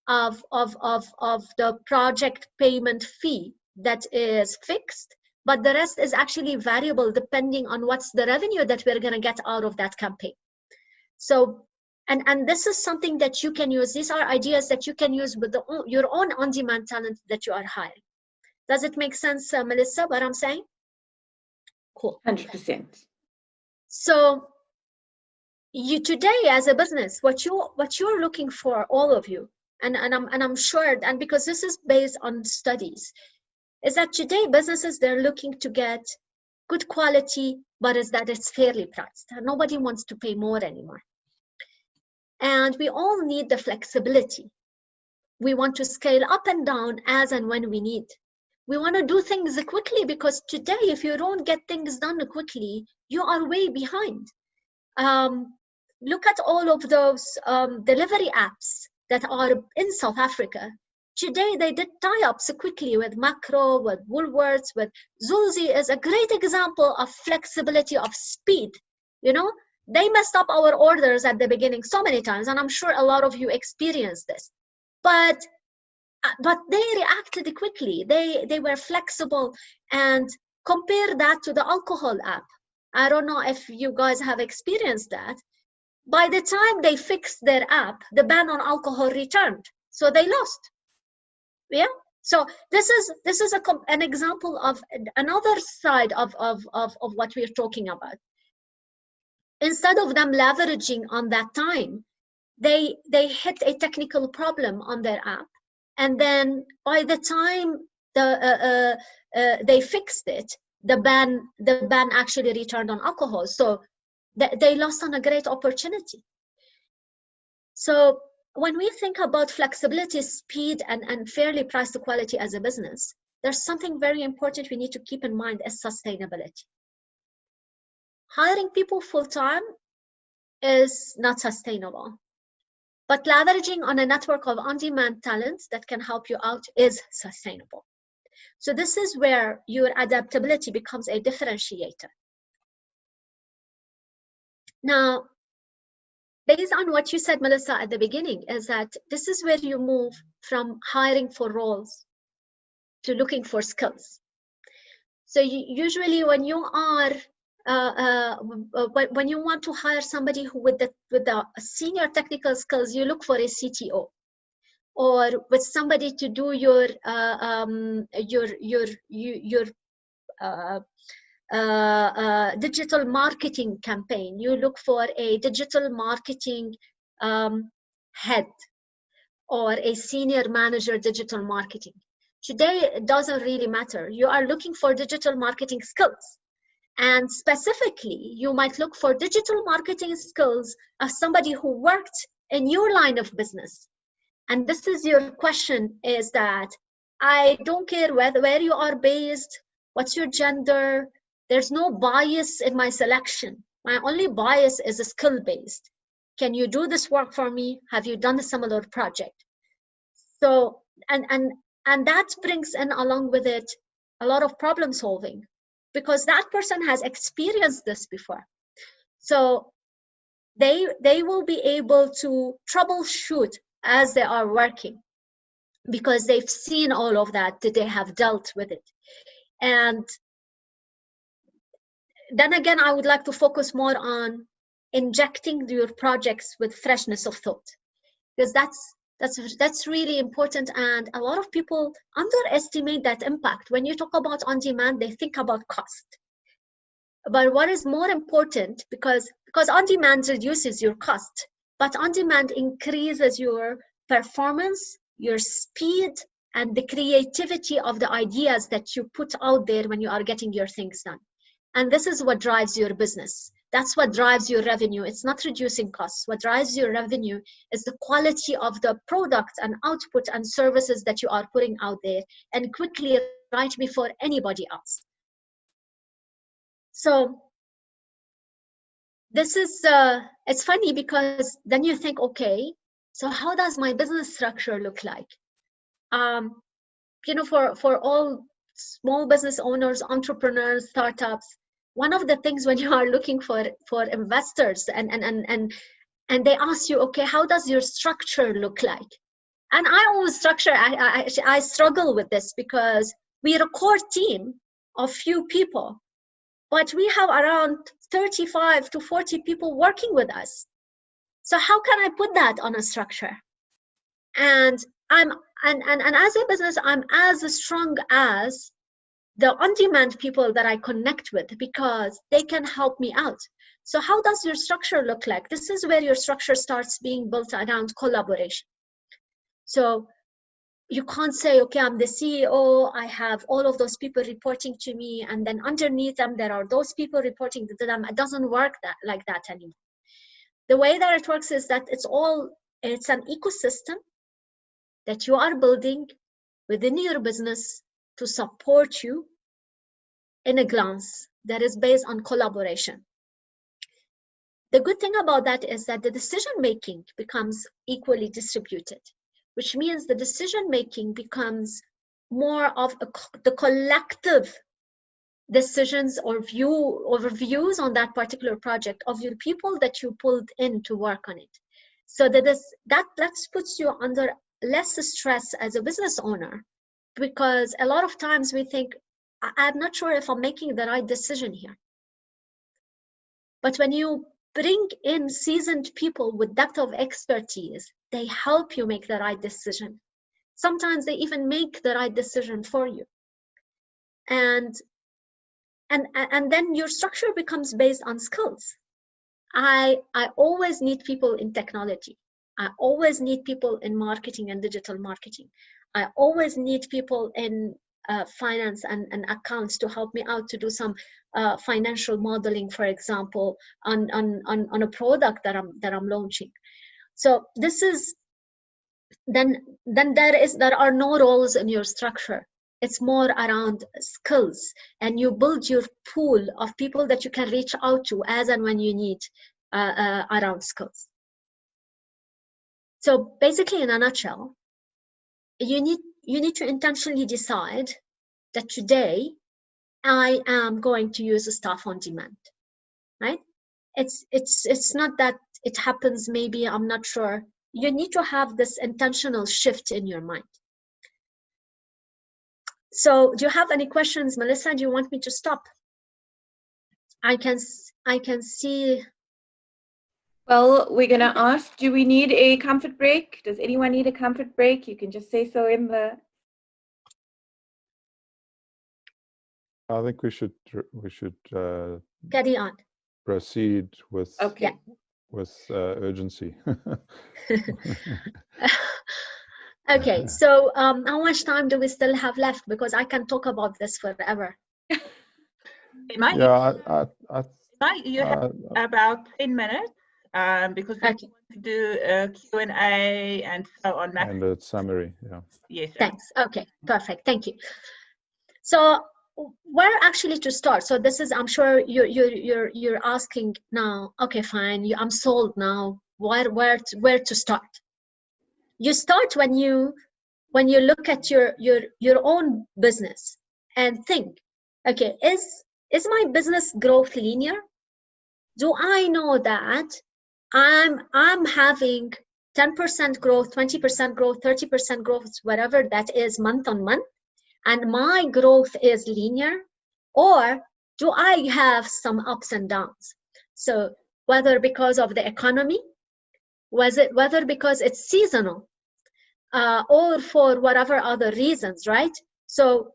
of the project payment fee that is fixed, but the rest is actually variable depending on what's the revenue that we're going to get out of that campaign. So, and this is something that you can use. These are ideas that you can use with your own on-demand talent that you are hiring. Does it make sense, Melissa, what I'm saying? Cool. 100%. So you today as a business, what you're looking for, all of you, and I'm sure, and because this is based on studies, is that today businesses, they're looking to get good quality, but is that it's fairly priced. Nobody wants to pay more anymore. And we all need the flexibility. We want to scale up and down as and when we need. We want to do things quickly, because today, if you don't get things done quickly, you are way behind. Look at all of those delivery apps that are in South Africa. Today, they did tie-ups quickly with Macro, with Woolworths, with Zulzi is a great example of flexibility, of speed. You know, they messed up our orders at the beginning so many times, and I'm sure a lot of you experienced this. But they reacted quickly. They were flexible. And compare that to the alcohol app. I don't know if you guys have experienced that. By the time they fixed their app, the ban on alcohol returned, so they lost. Yeah. So this is an example of another side of what we're talking about. Instead of them leveraging on that time, they hit a technical problem on their app, and then by the time they fixed it, the ban actually returned on alcohol. So they lost on a great opportunity. So when we think about flexibility, speed, and fairly priced quality as a business, there's something very important we need to keep in mind is sustainability. Hiring people full-time is not sustainable, but leveraging on a network of on-demand talents that can help you out is sustainable. So this is where your adaptability becomes a differentiator. Now, based on what you said, Melissa, at the beginning, is that this is where you move from hiring for roles to looking for skills. So usually when you are, when you want to hire somebody who with the senior technical skills, you look for a CTO, or with somebody to do your digital marketing campaign, you look for a digital marketing head or a senior manager digital marketing. Today, it doesn't really matter. You are looking for digital marketing skills. And specifically, you might look for digital marketing skills of somebody who worked in your line of business. And this is your question, is that I don't care where you are based, what's your gender. There's no bias in my selection. My only bias is skill-based. Can you do this work for me? Have you done a similar project? So, and that brings in along with it a lot of problem solving, because that person has experienced this before. So they will be able to troubleshoot as they are working, because they've seen all of that they have dealt with it. And then again, I would like to focus more on injecting your projects with freshness of thought, because that's really important. And a lot of people underestimate that impact. When you talk about on demand, they think about cost. But what is more important, because on demand reduces your cost, but on demand increases your performance, your speed, and the creativity of the ideas that you put out there when you are getting your things done. And this is what drives your business. That's what drives your revenue. It's not reducing costs. What drives your revenue is the quality of the products and output and services that you are putting out there, and quickly, right before anybody else. So this is, it's funny because then you think, okay, so how does my business structure look like? You know, for all small business owners, entrepreneurs, startups, one of the things when you are looking for investors and they ask you, okay, how does your structure look like? And I always I struggle with this, because we're a core team of few people, but we have around 35 to 40 people working with us. So how can I put that on a structure? And as a business, I'm as strong as the on-demand people that I connect with, because they can help me out. So how does your structure look like? This is where your structure starts being built around collaboration. So you can't say, okay, I'm the CEO, I have all of those people reporting to me, and then underneath them there are those people reporting to them. It doesn't work like that anymore. The way that it works is that it's an ecosystem that you are building within your business to support you in a glance, that is based on collaboration. The good thing about that is that the decision making becomes equally distributed, which means the decision making becomes more of the collective decisions or views on that particular project of your people that you pulled in to work on it. So that puts you under less stress as a business owner, because a lot of times we think, I'm not sure if I'm making the right decision here. But when you bring in seasoned people with depth of expertise, they help you make the right decision. Sometimes they even make the right decision for you. And then your structure becomes based on skills. I always need people in technology. I always need people in marketing and digital marketing. I always need people in finance and accounts to help me out to do some financial modeling, for example, on a product that I'm launching. So this is then there are no roles in your structure. It's more around skills, and you build your pool of people that you can reach out to as and when you need around skills. So basically, in a nutshell, you need to intentionally decide that today I am going to use a staff on demand, right? It's not that it happens, maybe, I'm not sure. You need to have this intentional shift in your mind. So do you have any questions, Melissa? Do you want me to stop? I can see. Well, we're going to ask, do we need a comfort break? Does anyone need a comfort break? You can just say so in the... I think we should Carry on. proceed with Okay. with urgency. Okay, so how much time do we still have left? Because I can talk about this forever. Yeah, You have about 10 minutes because we want to do a Q&A and so on. And a summary, yeah. Yes. Thanks. Okay, perfect. Thank you. So where actually to start? So this is, I'm sure you're asking now. Okay, fine. I'm sold now. Where to start? You start when you look at your own business and think, okay, is my business growth linear? Do I know that I'm having 10% growth, 20% growth, 30% growth, whatever that is, month on month, and my growth is linear? Or do I have some ups and downs? So whether because of the economy, whether because it's seasonal, or for whatever other reasons, right? So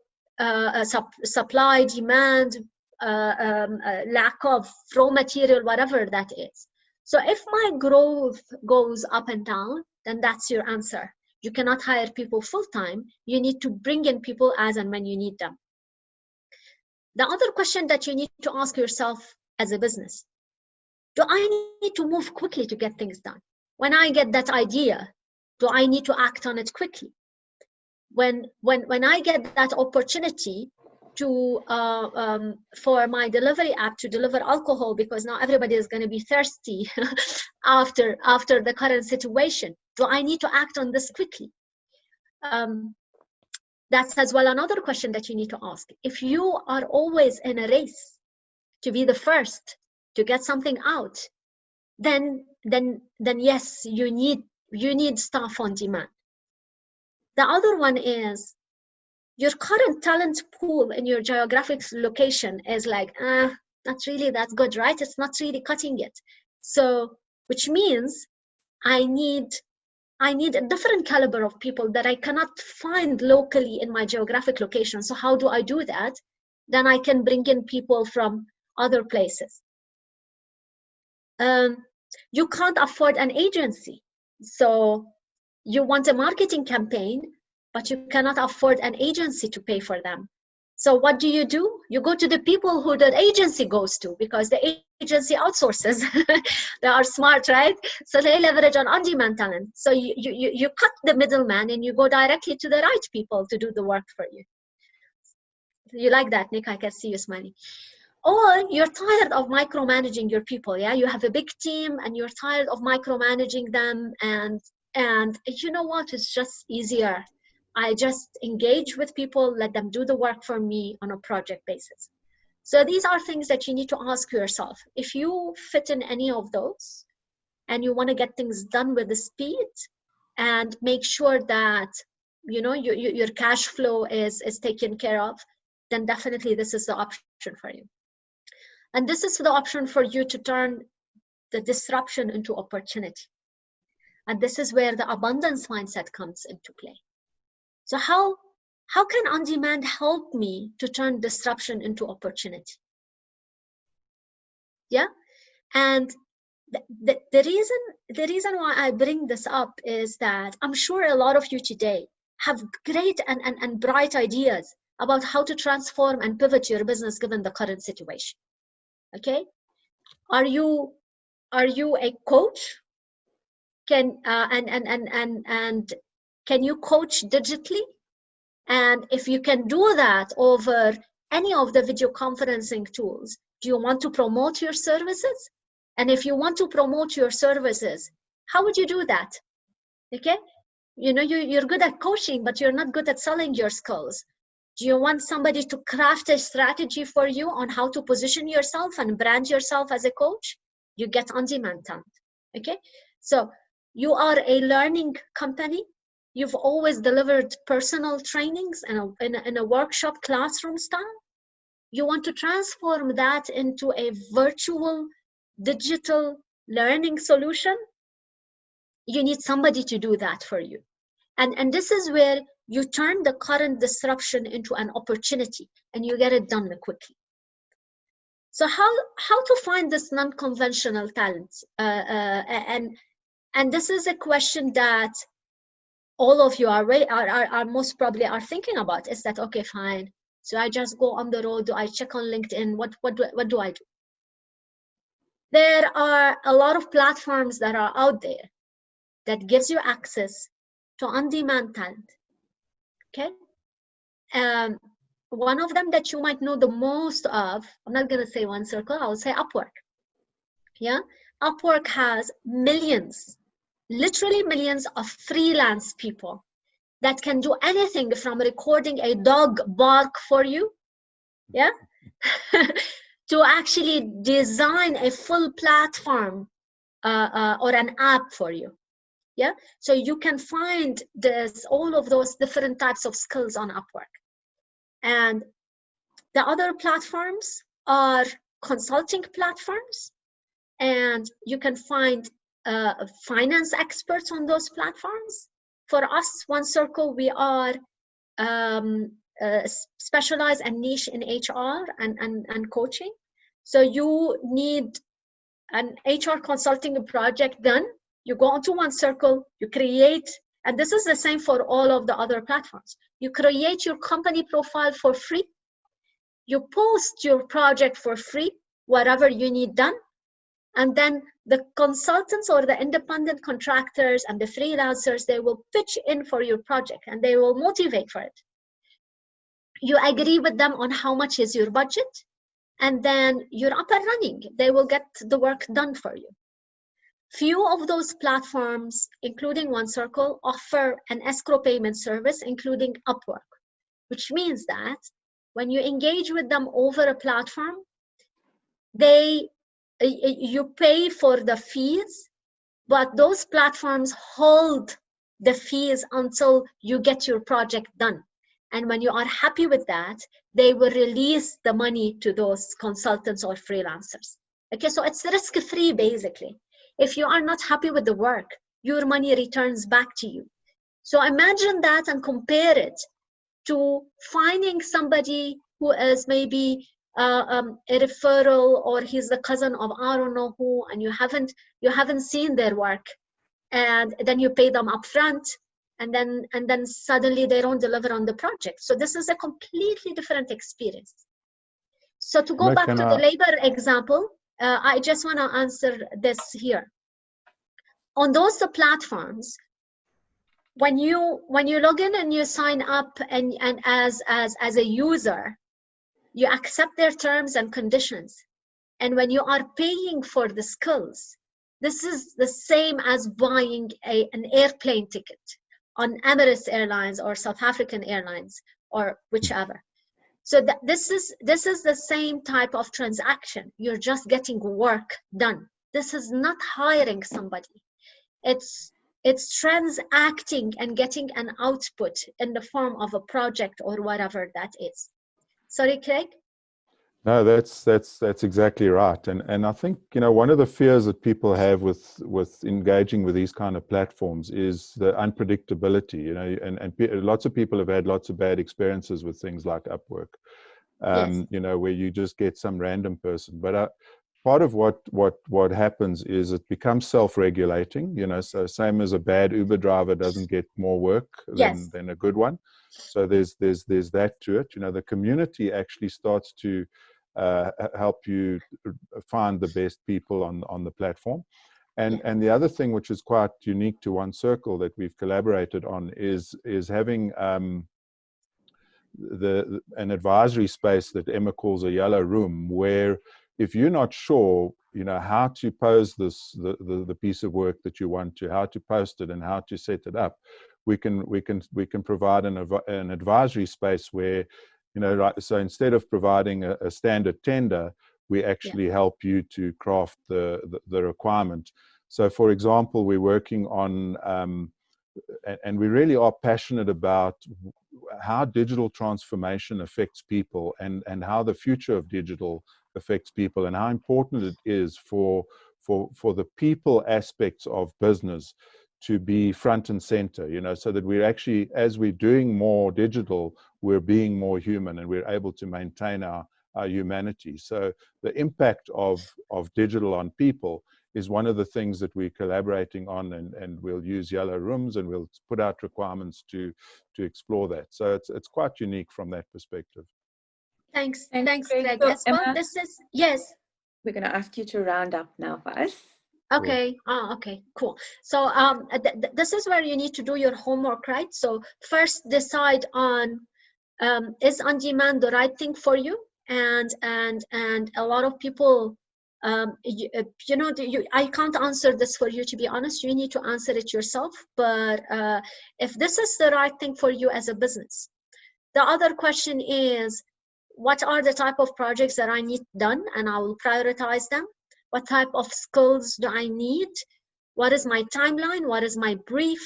supply, demand, lack of raw material, whatever that is. So if my growth goes up and down, then that's your answer. You cannot hire people full-time. You need to bring in people as and when you need them. The other question that you need to ask yourself as a business, do I need to move quickly to get things done? When I get that idea, do I need to act on it quickly? When I get that opportunity to for my delivery app to deliver alcohol, because now everybody is going to be thirsty after the current situation, do I need to act on this quickly? That's as well another question that you need to ask. If you are always in a race to be the first to get something out, then yes, you need staff on demand. The other one is your current talent pool in your geographic location is like, not really that good, right? It's not really cutting it. So, which means I need a different caliber of people that I cannot find locally in my geographic location. So how do I do that? Then I can bring in people from other places. You can't afford an agency. So you want a marketing campaign, but you cannot afford an agency to pay for them. So what do? You go to the people who the agency goes to, because the agency outsources. They are smart, right? So they leverage on on-demand talent. So you cut the middleman and you go directly to the right people to do the work for you. You like that, Nick? I can see you smiling. Or you're tired of micromanaging your people. Yeah, you have a big team and you're tired of micromanaging them, and you know what? It's just easier. I just engage with people, let them do the work for me on a project basis. So these are things that you need to ask yourself. If you fit in any of those and you want to get things done with the speed and make sure that your cash flow is taken care of, then definitely this is the option for you. And this is the option for you to turn the disruption into opportunity. And this is where the abundance mindset comes into play. So how can on-demand help me to turn disruption into opportunity? Yeah, and the reason why I bring this up is that I'm sure a lot of you today have great and bright ideas about how to transform and pivot your business given the current situation. Okay, are you a coach? Can can you coach digitally? And if you can do that over any of the video conferencing tools, do you want to promote your services? And if you want to promote your services, how would you do that? Okay, you're good at coaching, but you're not good at selling your skills. Do you want somebody to craft a strategy for you on how to position yourself and brand yourself as a coach? You get on-demand talent. Okay, so you are a learning company. You've always delivered personal trainings in a workshop classroom style. You want to transform that into a virtual digital learning solution. You need somebody to do that for you. And this is where you turn the current disruption into an opportunity and you get it done quickly. So how to find this non-conventional talent? And this is a question that all of you are most probably are thinking about. Is that, okay, fine. So I just go on the road, do I check on LinkedIn? What do I do? There are a lot of platforms that are out there that gives you access to on-demand talent. Okay. One of them that you might know the most of, I'm not going to say One Circle, I'll say Upwork. Yeah, Upwork has millions, literally millions of freelance people that can do anything from recording a dog bark for you, yeah, to actually design a full platform or an app for you. Yeah, so you can find all of those different types of skills on Upwork. And the other platforms are consulting platforms and you can find finance experts on those platforms. For us, One Circle, we are specialized and niche in HR and coaching. So you need an HR consulting project done, you go onto One Circle, you create, and this is the same for all of the other platforms. You create your company profile for free. You post your project for free, whatever you need done. And then the consultants or the independent contractors and the freelancers, they will pitch in for your project and they will motivate for it. You agree with them on how much is your budget, and then you're up and running. They will get the work done for you. Few of those platforms, including One Circle, offer an escrow payment service, including Upwork, which means that when you engage with them over a platform, you pay for the fees, but those platforms hold the fees until you get your project done. And when you are happy with that, they will release the money to those consultants or freelancers. Okay, so it's risk-free basically. If you are not happy with the work, your money returns back to you. So imagine that and compare it to finding somebody who is maybe a referral, or he's the cousin of I don't know who, and you haven't seen their work, and then you pay them upfront, and then suddenly they don't deliver on the project. So this is a completely different experience. So to go back to the labor example, I just want to answer this here. On those platforms, when you log in and you sign up and as a user, you accept their terms and conditions. And when you are paying for the skills, this is the same as buying an airplane ticket on Emirates Airlines or South African Airlines or whichever. So this is the same type of transaction. You're just getting work done. This is not hiring somebody. It's transacting and getting an output in the form of a project or whatever that is. Sorry, Craig? No, that's exactly right. And I think, one of the fears that people have with engaging with these kind of platforms is the unpredictability, and lots of people have had lots of bad experiences with things like Upwork, Yes. where you just get some random person. But part of what happens is it becomes self-regulating, so same as a bad Uber driver doesn't get more work than a good one. So there's that to it. The community actually starts to help you find the best people on the platform. And the other thing which is quite unique to One Circle that we've collaborated on is having an advisory space that Emma calls a yellow room, where if you're not sure, how to pose the piece of work that you want to, how to post it and how to set it up, we can provide an advisory space where, so instead of providing a standard tender, we actually help you to craft the requirement. So for example, we're working on, and we really are passionate about how digital transformation affects people and how the future of digital affects people, and how important it is for the people aspects of business to be front and center, so that we're actually, as we're doing more digital, we're being more human and we're able to maintain our humanity. So the impact of digital on people is one of the things that we're collaborating on, and we'll use yellow rooms and we'll put out requirements to explore that. So it's quite unique from that perspective. Thanks, Craig. So, As well, Emma, this is, yes. We're going to ask you to round up now for us. Okay. Okay, cool. So this is where you need to do your homework, right? So first decide on, is on demand the right thing for you? And a lot of people, I can't answer this for you, to be honest. You need to answer it yourself. But if this is the right thing for you as a business, the other question is, what are the type of projects that I need done, and I will prioritize them. What type of skills do I need? What is my timeline? What is my brief?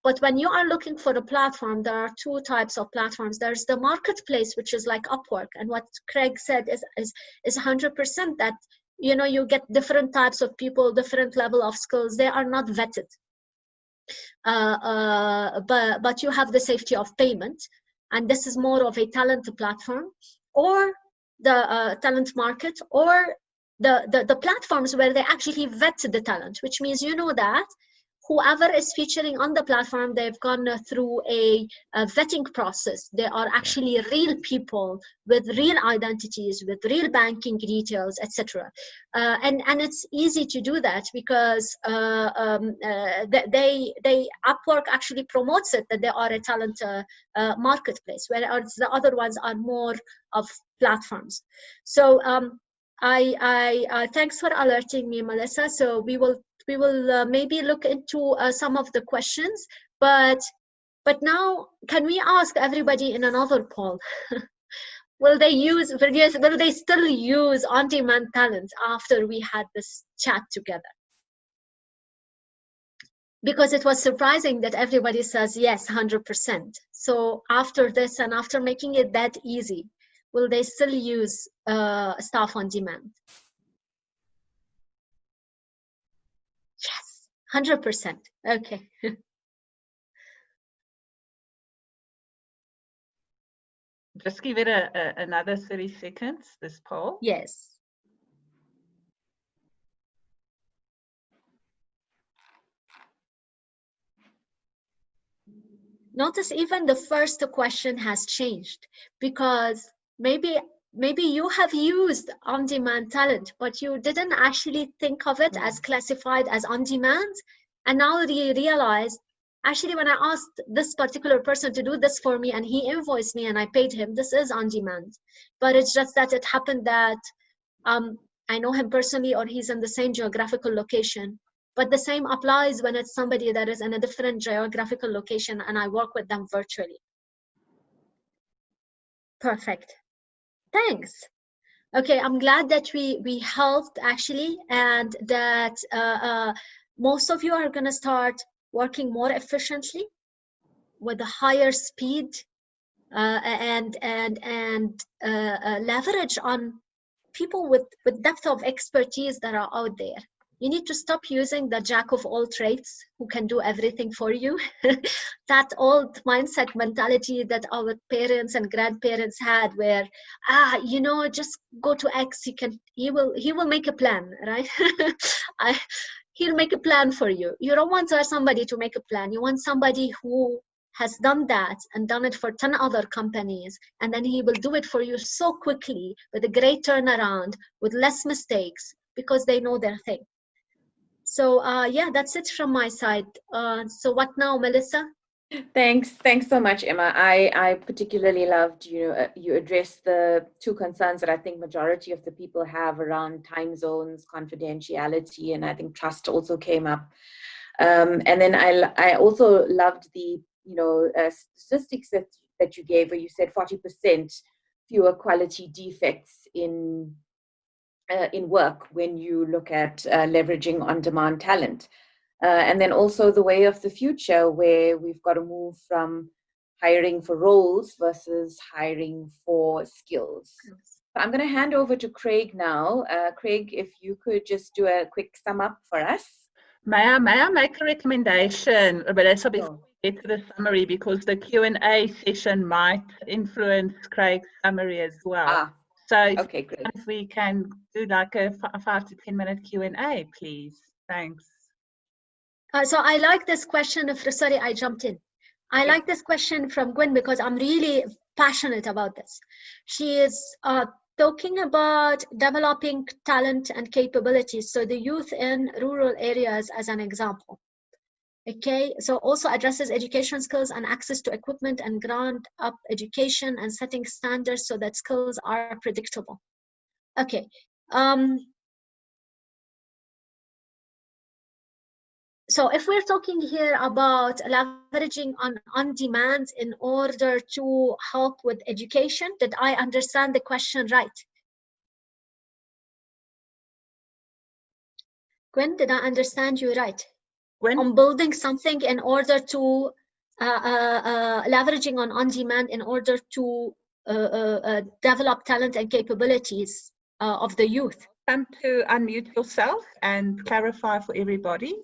But when you are looking for a platform, there are two types of platforms. There's the marketplace, which is like Upwork. And what Craig said is 100%, that you know, you get different types of people, different level of skills. They are not vetted. But you have the safety of payment, and this is more of a talent platform, or the talent market, or the platforms where they actually vet the talent, which means, you know, that whoever is featuring on the platform, they've gone through a vetting process. They are actually real people with real identities, with real banking details, etc. And it's easy to do that because Upwork actually promotes it that they are a talent marketplace, whereas the other ones are more of platforms. So I thanks for alerting me, Melissa. So we will maybe look into some of the questions, but now can we ask everybody in another poll? Will they still use on-demand talent after we had this chat together? Because it was surprising that everybody says yes, 100%. So after this and after making it that easy, will they still use staff on demand? Yes, 100%. Okay. Just give it another 30 seconds, this poll. Yes. Notice even the first question has changed, because maybe you have used on-demand talent, but you didn't actually think of it as classified as on-demand. And now you realize, actually, when I asked this particular person to do this for me and he invoiced me and I paid him, this is on-demand. But it's just that it happened that I know him personally, or he's in the same geographical location. But the same applies when it's somebody that is in a different geographical location and I work with them virtually. Perfect. Thanks. Okay, I'm glad that we helped actually, and that most of you are going to start working more efficiently with a higher speed and leverage on people with depth of expertise that are out there. You need to stop using the jack of all trades who can do everything for you. That old mindset mentality that our parents and grandparents had, where you know, just go to X, he will make a plan, right? He'll make a plan for you. You don't want somebody to make a plan. You want somebody who has done that and done it for 10 other companies, and then he will do it for you so quickly with a great turnaround, with less mistakes, because they know their thing. So yeah, that's it from my side. So what now, Melissa? Thanks so much, Emma. I particularly loved, you addressed the two concerns that I think majority of the people have around time zones, confidentiality, and I think trust also came up. And then I also loved the statistics that you gave, where you said 40% fewer quality defects in work when you look at leveraging on-demand talent. And then also the way of the future, where we've got to move from hiring for roles versus hiring for skills. So I'm going to hand over to Craig now. Craig, if you could just do a quick sum up for us. May I make a recommendation, Vanessa, before we get to the summary, because the Q&A session might influence Craig's summary as well. So okay, great. If we can do like a 5 to 10 minute Q&A, please. Thanks. So I like this question. Sorry, I jumped in. I like this question from Gwen because I'm really passionate about this. She is talking about developing talent and capabilities. So the youth in rural areas as an example. Okay, so also addresses education skills and access to equipment and ground up education and setting standards so that skills are predictable. Okay. So if we're talking here about leveraging on demand in order to help with education, did I understand the question right? Gwen, did I understand you right? Gwen? On building something in order to leveraging on demand in order to develop talent and capabilities of the youth. Come to unmute yourself and clarify for everybody.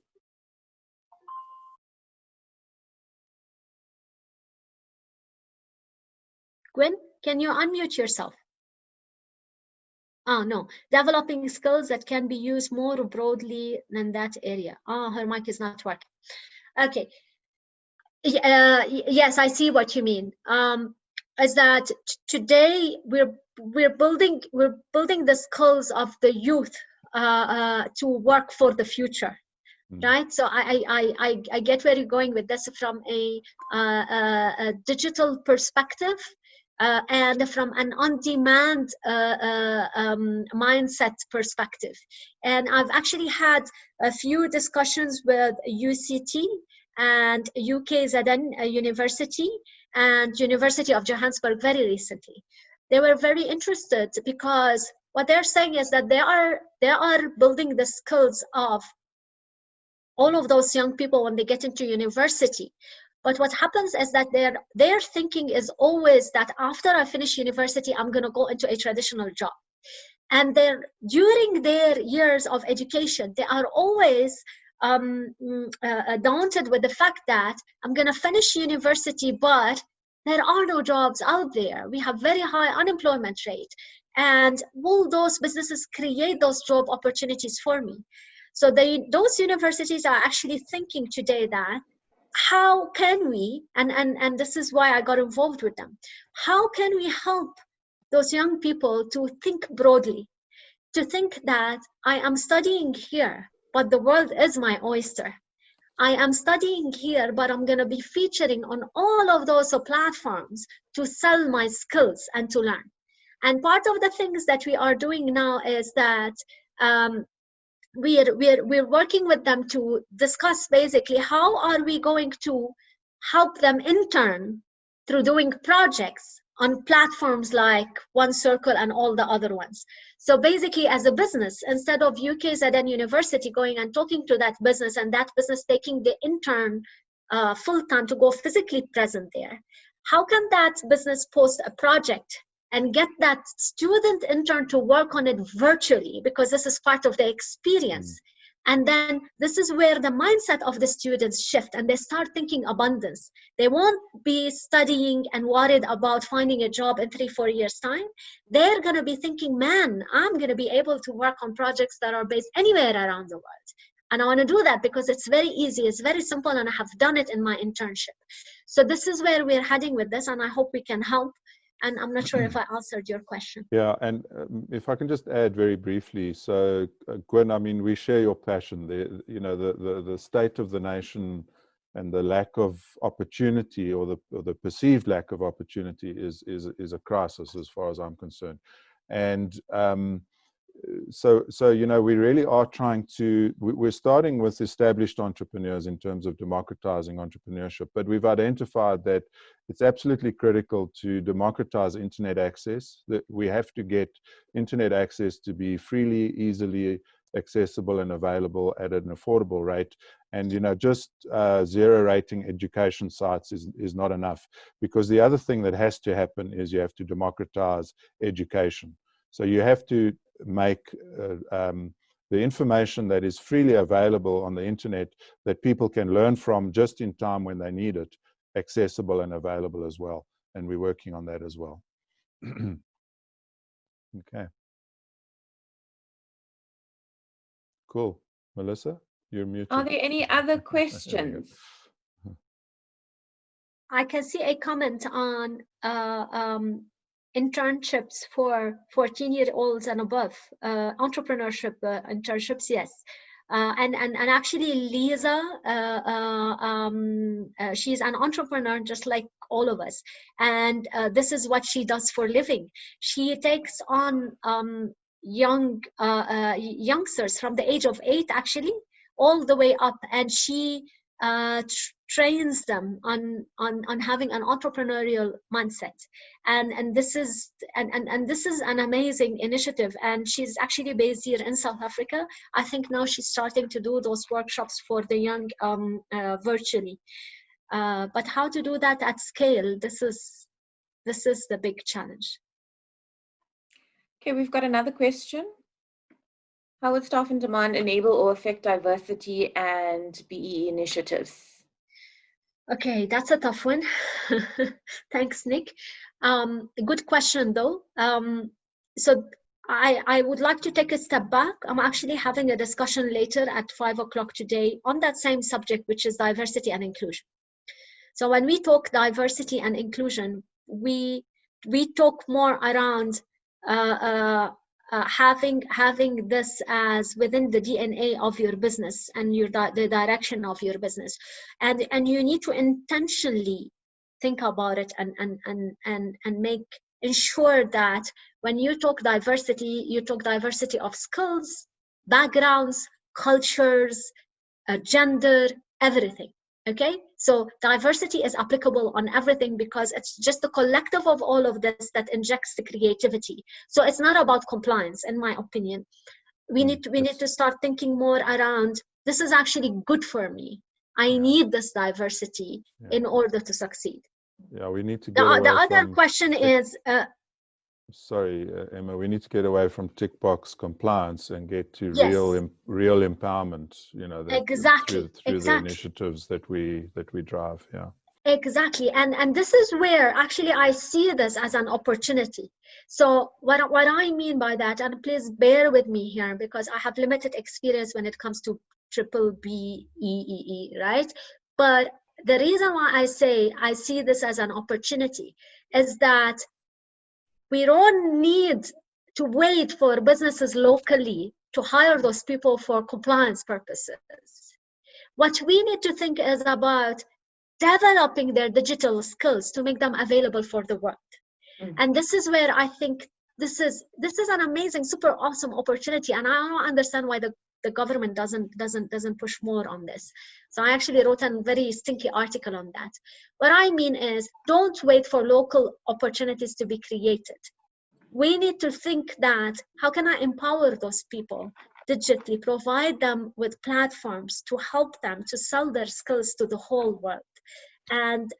Gwen, can you unmute yourself? Oh, no. Developing skills that can be used more broadly than that area. Oh, her mic is not working. Okay. Yes, I see what you mean. Is that today we're building the skills of the youth to work for the future. Right, so I get where you're going with this from a digital perspective and from an on-demand mindset perspective. And I've actually had a few discussions with UCT and UKZN University and University of Johannesburg very recently. They were very interested because what they're saying is that they are building the skills of all of those young people when they get into university. But what happens is that their thinking is always that after I finish university, I'm going to go into a traditional job. And during their years of education, they are always daunted with the fact that I'm going to finish university, but there are no jobs out there. We have very high unemployment rate. And will those businesses create those job opportunities for me? So those universities are actually thinking today that how can we, and this is why I got involved with them, how can we help those young people to think broadly, to think that I am studying here, but the world is my oyster. I am studying here, but I'm going to be featuring on all of those platforms to sell my skills and to learn. And part of the things that we are doing now is that we're working with them to discuss basically how are we going to help them intern through doing projects on platforms like One Circle and all the other ones. So basically, as a business, instead of UKZN University going and talking to that business and that business taking the intern full-time to go physically present there, how can that business post a project and get that student intern to work on it virtually, because this is part of the experience. And then this is where the mindset of the students shift and they start thinking abundance. They won't be studying and worried about finding a job in 3-4 years time. They're going to be thinking, man, I'm going to be able to work on projects that are based anywhere around the world. And I want to do that because it's very easy, it's very simple, and I have done it in my internship. So this is where we're heading with this, and I hope we can help. And I'm not sure if I answered your question. Yeah, and if I can just add very briefly, so Gwen, I mean, we share your passion. The state of the nation and the lack of opportunity, or the perceived lack of opportunity, is a crisis as far as I'm concerned. And so we really are trying to, we're starting with established entrepreneurs in terms of democratizing entrepreneurship, but we've identified that it's absolutely critical to democratize internet access, that we have to get internet access to be freely, easily accessible and available at an affordable rate. And just zero rating education sites is not enough, because the other thing that has to happen is you have to democratize education. So you have to make the information that is freely available on the internet, that people can learn from just in time when they need it, accessible and available as well. And we're working on that as well. Okay. Cool. Melissa, you're muted. Are there any other questions? I can see a comment on internships for 14-year-olds and above, entrepreneurship internships, yes. And actually Lisa, she's an entrepreneur just like all of us. And this is what she does for a living. She takes on youngsters from the age of 8 actually, all the way up, and she trains them on having an entrepreneurial mindset, and this is an amazing initiative. And she's actually based here in South Africa. I think now she's starting to do those workshops for the young virtually, but how to do that at scale, this is the big challenge. Okay, we've got another question. How would staff in demand enable or affect diversity and BEE initiatives? Okay, that's a tough one. Thanks, Nick. Good question, though. So I would like to take a step back. I'm actually having a discussion later at 5 o'clock today on that same subject, which is diversity and inclusion. So when we talk diversity and inclusion, we talk more around having this as within the DNA of your business and the direction of your business, and you need to intentionally think about it and ensure that when you talk diversity, you talk diversity of skills, backgrounds, cultures, gender, everything. Okay, so diversity is applicable on everything because it's just the collective of all of this that injects the creativity. So it's not about compliance, in my opinion. We need to start thinking more around, this is actually good for me. I need this diversity in order to succeed. Yeah, we need to get The other question is sorry, Emma, we need to get away from tick box compliance and get to yes, real empowerment, exactly, through the initiatives that we drive. Yeah. Exactly, and this is where actually I see this as an opportunity. So what I mean by that, and please bear with me here because I have limited experience when it comes to triple BEE, right? But the reason why I say I see this as an opportunity is that we don't need to wait for businesses locally to hire those people for compliance purposes. What we need to think is about developing their digital skills to make them available for the world. And this is where I think this is an amazing, super awesome opportunity. And I don't understand why the government doesn't push more on this. So I actually wrote a very stinky article on that. What I mean is, don't wait for local opportunities to be created. We need to think that, how can I empower those people digitally, provide them with platforms to help them to sell their skills to the whole world. And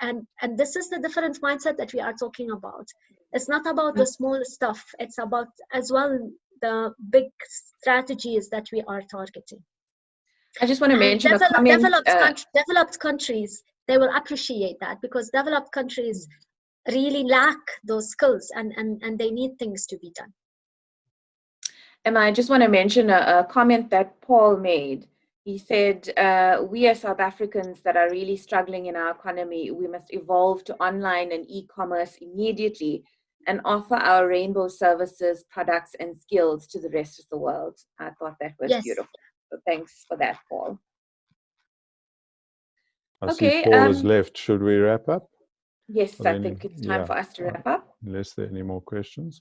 this is the different mindset that we are talking about. It's not about the small stuff, it's about as well the big strategies that we are targeting. I just want to mention a comment. Developed countries, they will appreciate that because developed countries really lack those skills and they need things to be done. Emma, I just want to mention a comment that Paul made. He said, we as South Africans that are really struggling in our economy, we must evolve to online and e-commerce immediately and offer our rainbow services, products, and skills to the rest of the world. I thought that was beautiful. So thanks for that, Paul. I see Paul has left. Should we wrap up? Yes, I think it's time for us to wrap up. Unless there are any more questions.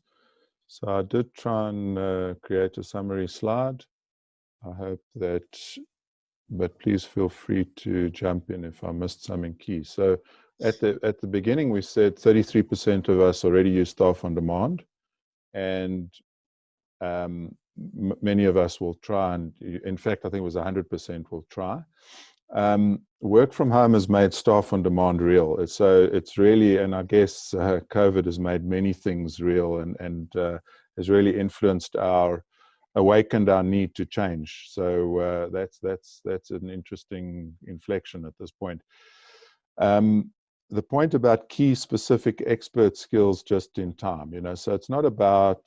So I did try and create a summary slide. I hope that, but please feel free to jump in if I missed something key. So at the beginning, we said 33% of us already use staff on demand, and many of us will try, and in fact, I think it was 100% will try. Work from home has made staff on demand real. So it's really, and I guess COVID has made many things real and has really awakened our need to change. So that's an interesting inflection at this point. The point about key specific expert skills just in time, so it's not about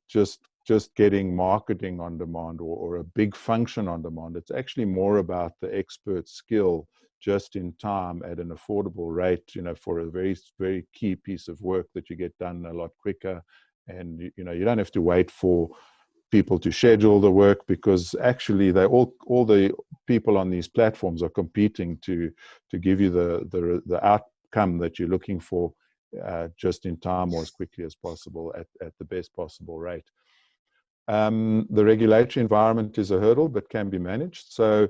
just getting marketing on demand or a big function on demand. It's actually more about the expert skill just in time at an affordable rate, for a very, very key piece of work that you get done a lot quicker. And, you don't have to wait for people to schedule the work, because actually all the people on these platforms are competing to give you the outcome that you're looking for just in time or as quickly as possible at the best possible rate. The regulatory environment is a hurdle, but can be managed. So,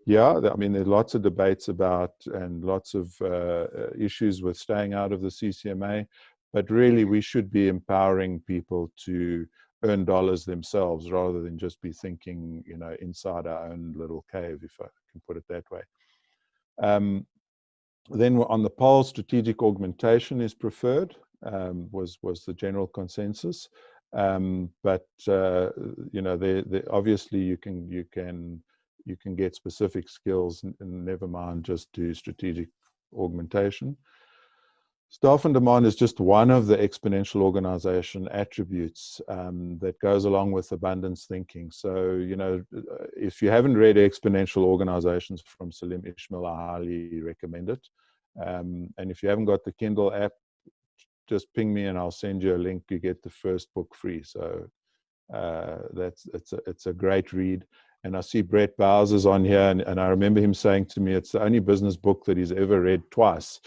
yeah, I mean, there's lots of debates about and lots of issues with staying out of the CCMA, but really we should be empowering people to earn dollars themselves rather than just be thinking, inside our own little cave, if I can put it that way. Then on the poll, strategic augmentation is preferred, was the general consensus. But you know, obviously you can get specific skills, and never mind just do strategic augmentation. Staff on demand is just one of the exponential organization attributes that goes along with abundance thinking. So, you know, if you haven't read Exponential Organizations from Salim Ismail, I highly recommend it. And if you haven't got the Kindle app, just ping me and I'll send you a link. You get the first book free. So it's a great read. And I see Brett Bowers is on here, and I remember him saying to me, it's the only business book that he's ever read twice.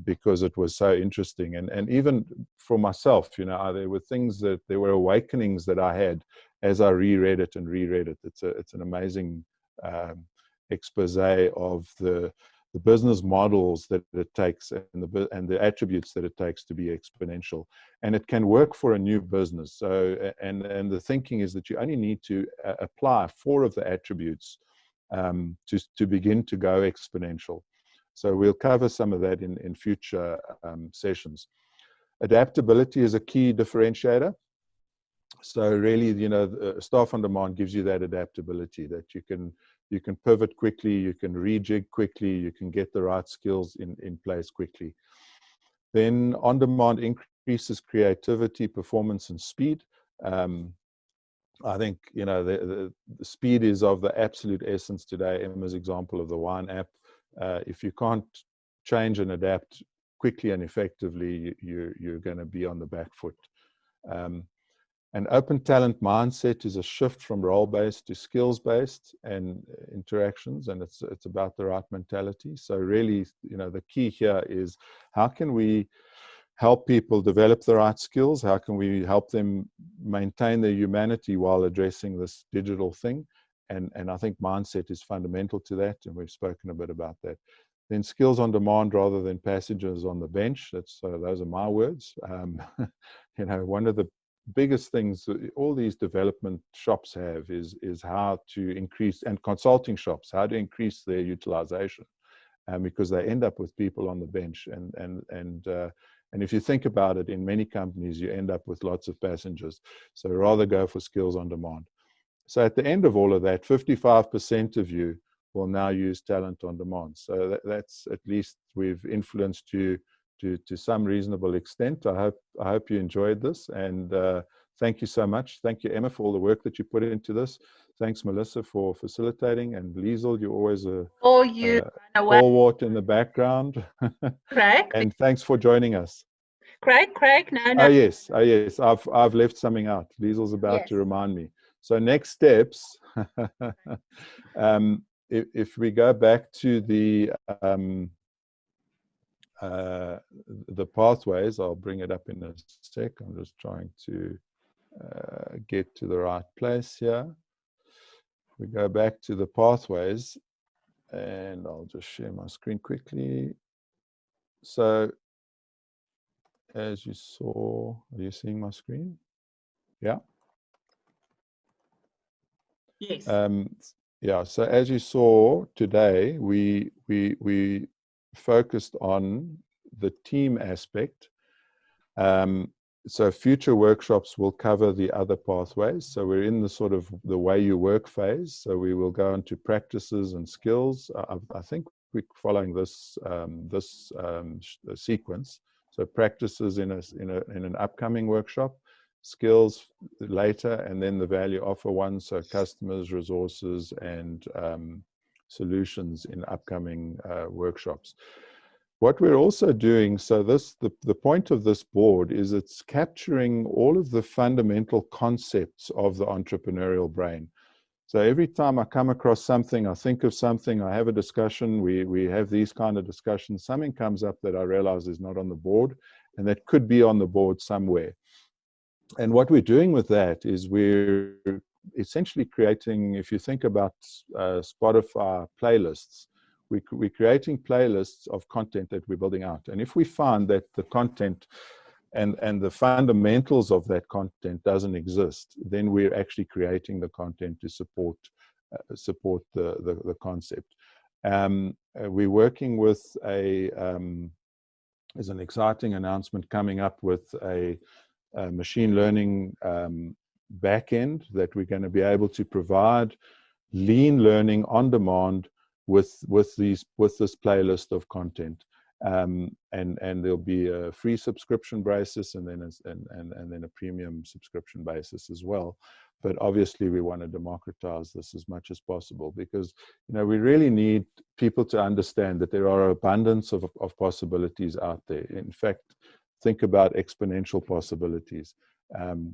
Because it was so interesting. And even for myself, you know, there were things there were awakenings that I had as I reread it and reread it. It's an amazing expose of the business models that it takes, and the attributes that it takes to be exponential. And it can work for a new business. So, and the thinking is that you only need to apply 4 of the attributes to begin to go exponential. So we'll cover some of that in future sessions. Adaptability is a key differentiator. So really, you know, Staff on Demand gives you that adaptability, that you can pivot quickly, you can rejig quickly, you can get the right skills in place quickly. Then On Demand increases creativity, performance, and speed. I think, you know, the speed is of the absolute essence today. Emma's example of the wine app. If you can't change and adapt quickly and effectively, you're going to be on the back foot. An open talent mindset is a shift from role-based to skills-based and interactions, and it's about the right mentality. So really, you know, the key here is, how can we help people develop the right skills? How can we help them maintain their humanity while addressing this digital thing? And I think mindset is fundamental to that, and we've spoken a bit about that. Then skills on demand rather than passengers on the bench. Those are my words. You know, one of the biggest things all these development shops have is how to increase, and consulting shops, how to increase their utilization, because they end up with people on the bench. And if you think about it, in many companies, you end up with lots of passengers. So rather go for skills on demand. So at the end of all of that, 55% of you will now use talent on demand. So that's, at least we've influenced you to some reasonable extent. I hope you enjoyed this, and thank you so much. Thank you, Emma, for all the work that you put into this. Thanks, Melissa, for facilitating, and Liesel, you're always a stalwart in the background. Craig? And thanks for joining us. Craig, no. Oh yes, I've left something out. Liesel's about to remind me. So next steps, if we go back to the pathways, I'll bring it up in a sec. I'm just trying to get to the right place here. We go back to the pathways, and I'll just share my screen quickly. So as you saw, are you seeing my screen? Yeah. Yes. Yeah, so as you saw today, we focused on the team aspect. So future workshops will cover the other pathways. So we're in the sort of the way you work phase. So we will go into practices and skills. I think we're following this sequence. So practices in an upcoming workshop, skills later, and then the value offer one. So customers, resources, and solutions in upcoming workshops. What we're also doing, so the point of this board is it's capturing all of the fundamental concepts of the entrepreneurial brain. So every time I come across something, I think of something, I have a discussion, we have these kind of discussions, something comes up that I realize is not on the board, and that could be on the board somewhere. And what we're doing with that is we're essentially creating, if you think about Spotify playlists, we're creating playlists of content that we're building out. And if we find that the content and the fundamentals of that content doesn't exist, then we're actually creating the content to support the concept. We're working with there's an exciting announcement coming up with a machine learning backend that we're going to be able to provide lean learning on demand with this playlist of content. And there'll be a free subscription basis and then a premium subscription basis as well. But obviously we want to democratize this as much as possible, because we really need people to understand that there are abundance of possibilities out there. In fact, think about exponential possibilities.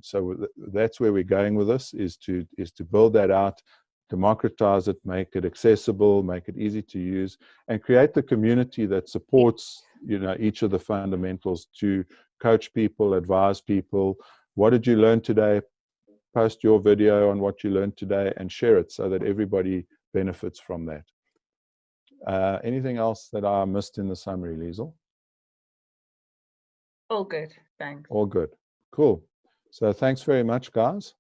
So that's where we're going with this, is to build that out, democratize it, make it accessible, make it easy to use, and create the community that supports each of the fundamentals to coach people, advise people. What did you learn today? Post your video on what you learned today and share it so that everybody benefits from that. Anything else that I missed in the summary, Liesl? All good, thanks. All good. Cool. So thanks very much, guys.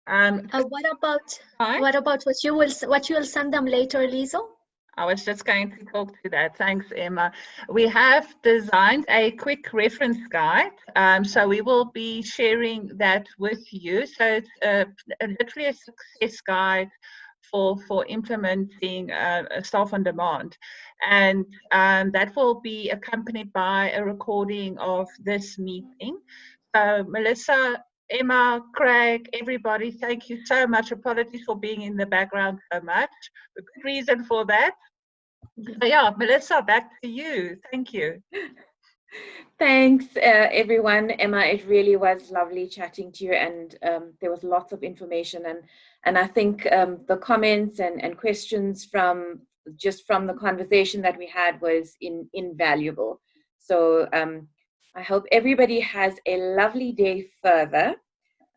What about what you will send them later, Liesl? I was just going to talk to that. Thanks, Emma. We have designed a quick reference guide. So we will be sharing that with you. So it's literally a success guide for implementing staff on demand. And that will be accompanied by a recording of this meeting. So Melissa, Emma, Craig, everybody, thank you so much. Apologies for being in the background so much. A good reason for that. So yeah, Melissa, back to you. Thank you. Thanks, everyone. Emma, it really was lovely chatting to you, and there was lots of information, and I think the comments and questions from the conversation that we had was invaluable. So I hope everybody has a lovely day further.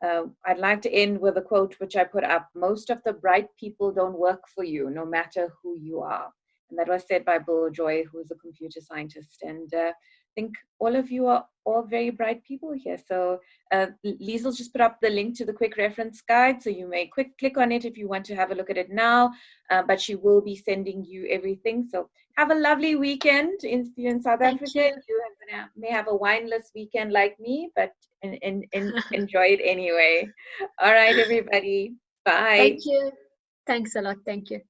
I'd like to end with a quote which I put up: most of the bright people don't work for you, no matter who you are. And that was said by Bill Joy, who is a computer scientist. And I think all of you are all very bright people here. So Liesl just put up the link to the quick reference guide, so you may click on it if you want to have a look at it now, but she will be sending you everything. So have a lovely weekend in South Africa. You may have a wineless weekend like me, but enjoy it anyway. All right, everybody. Bye. Thank you. Thanks a lot. Thank you.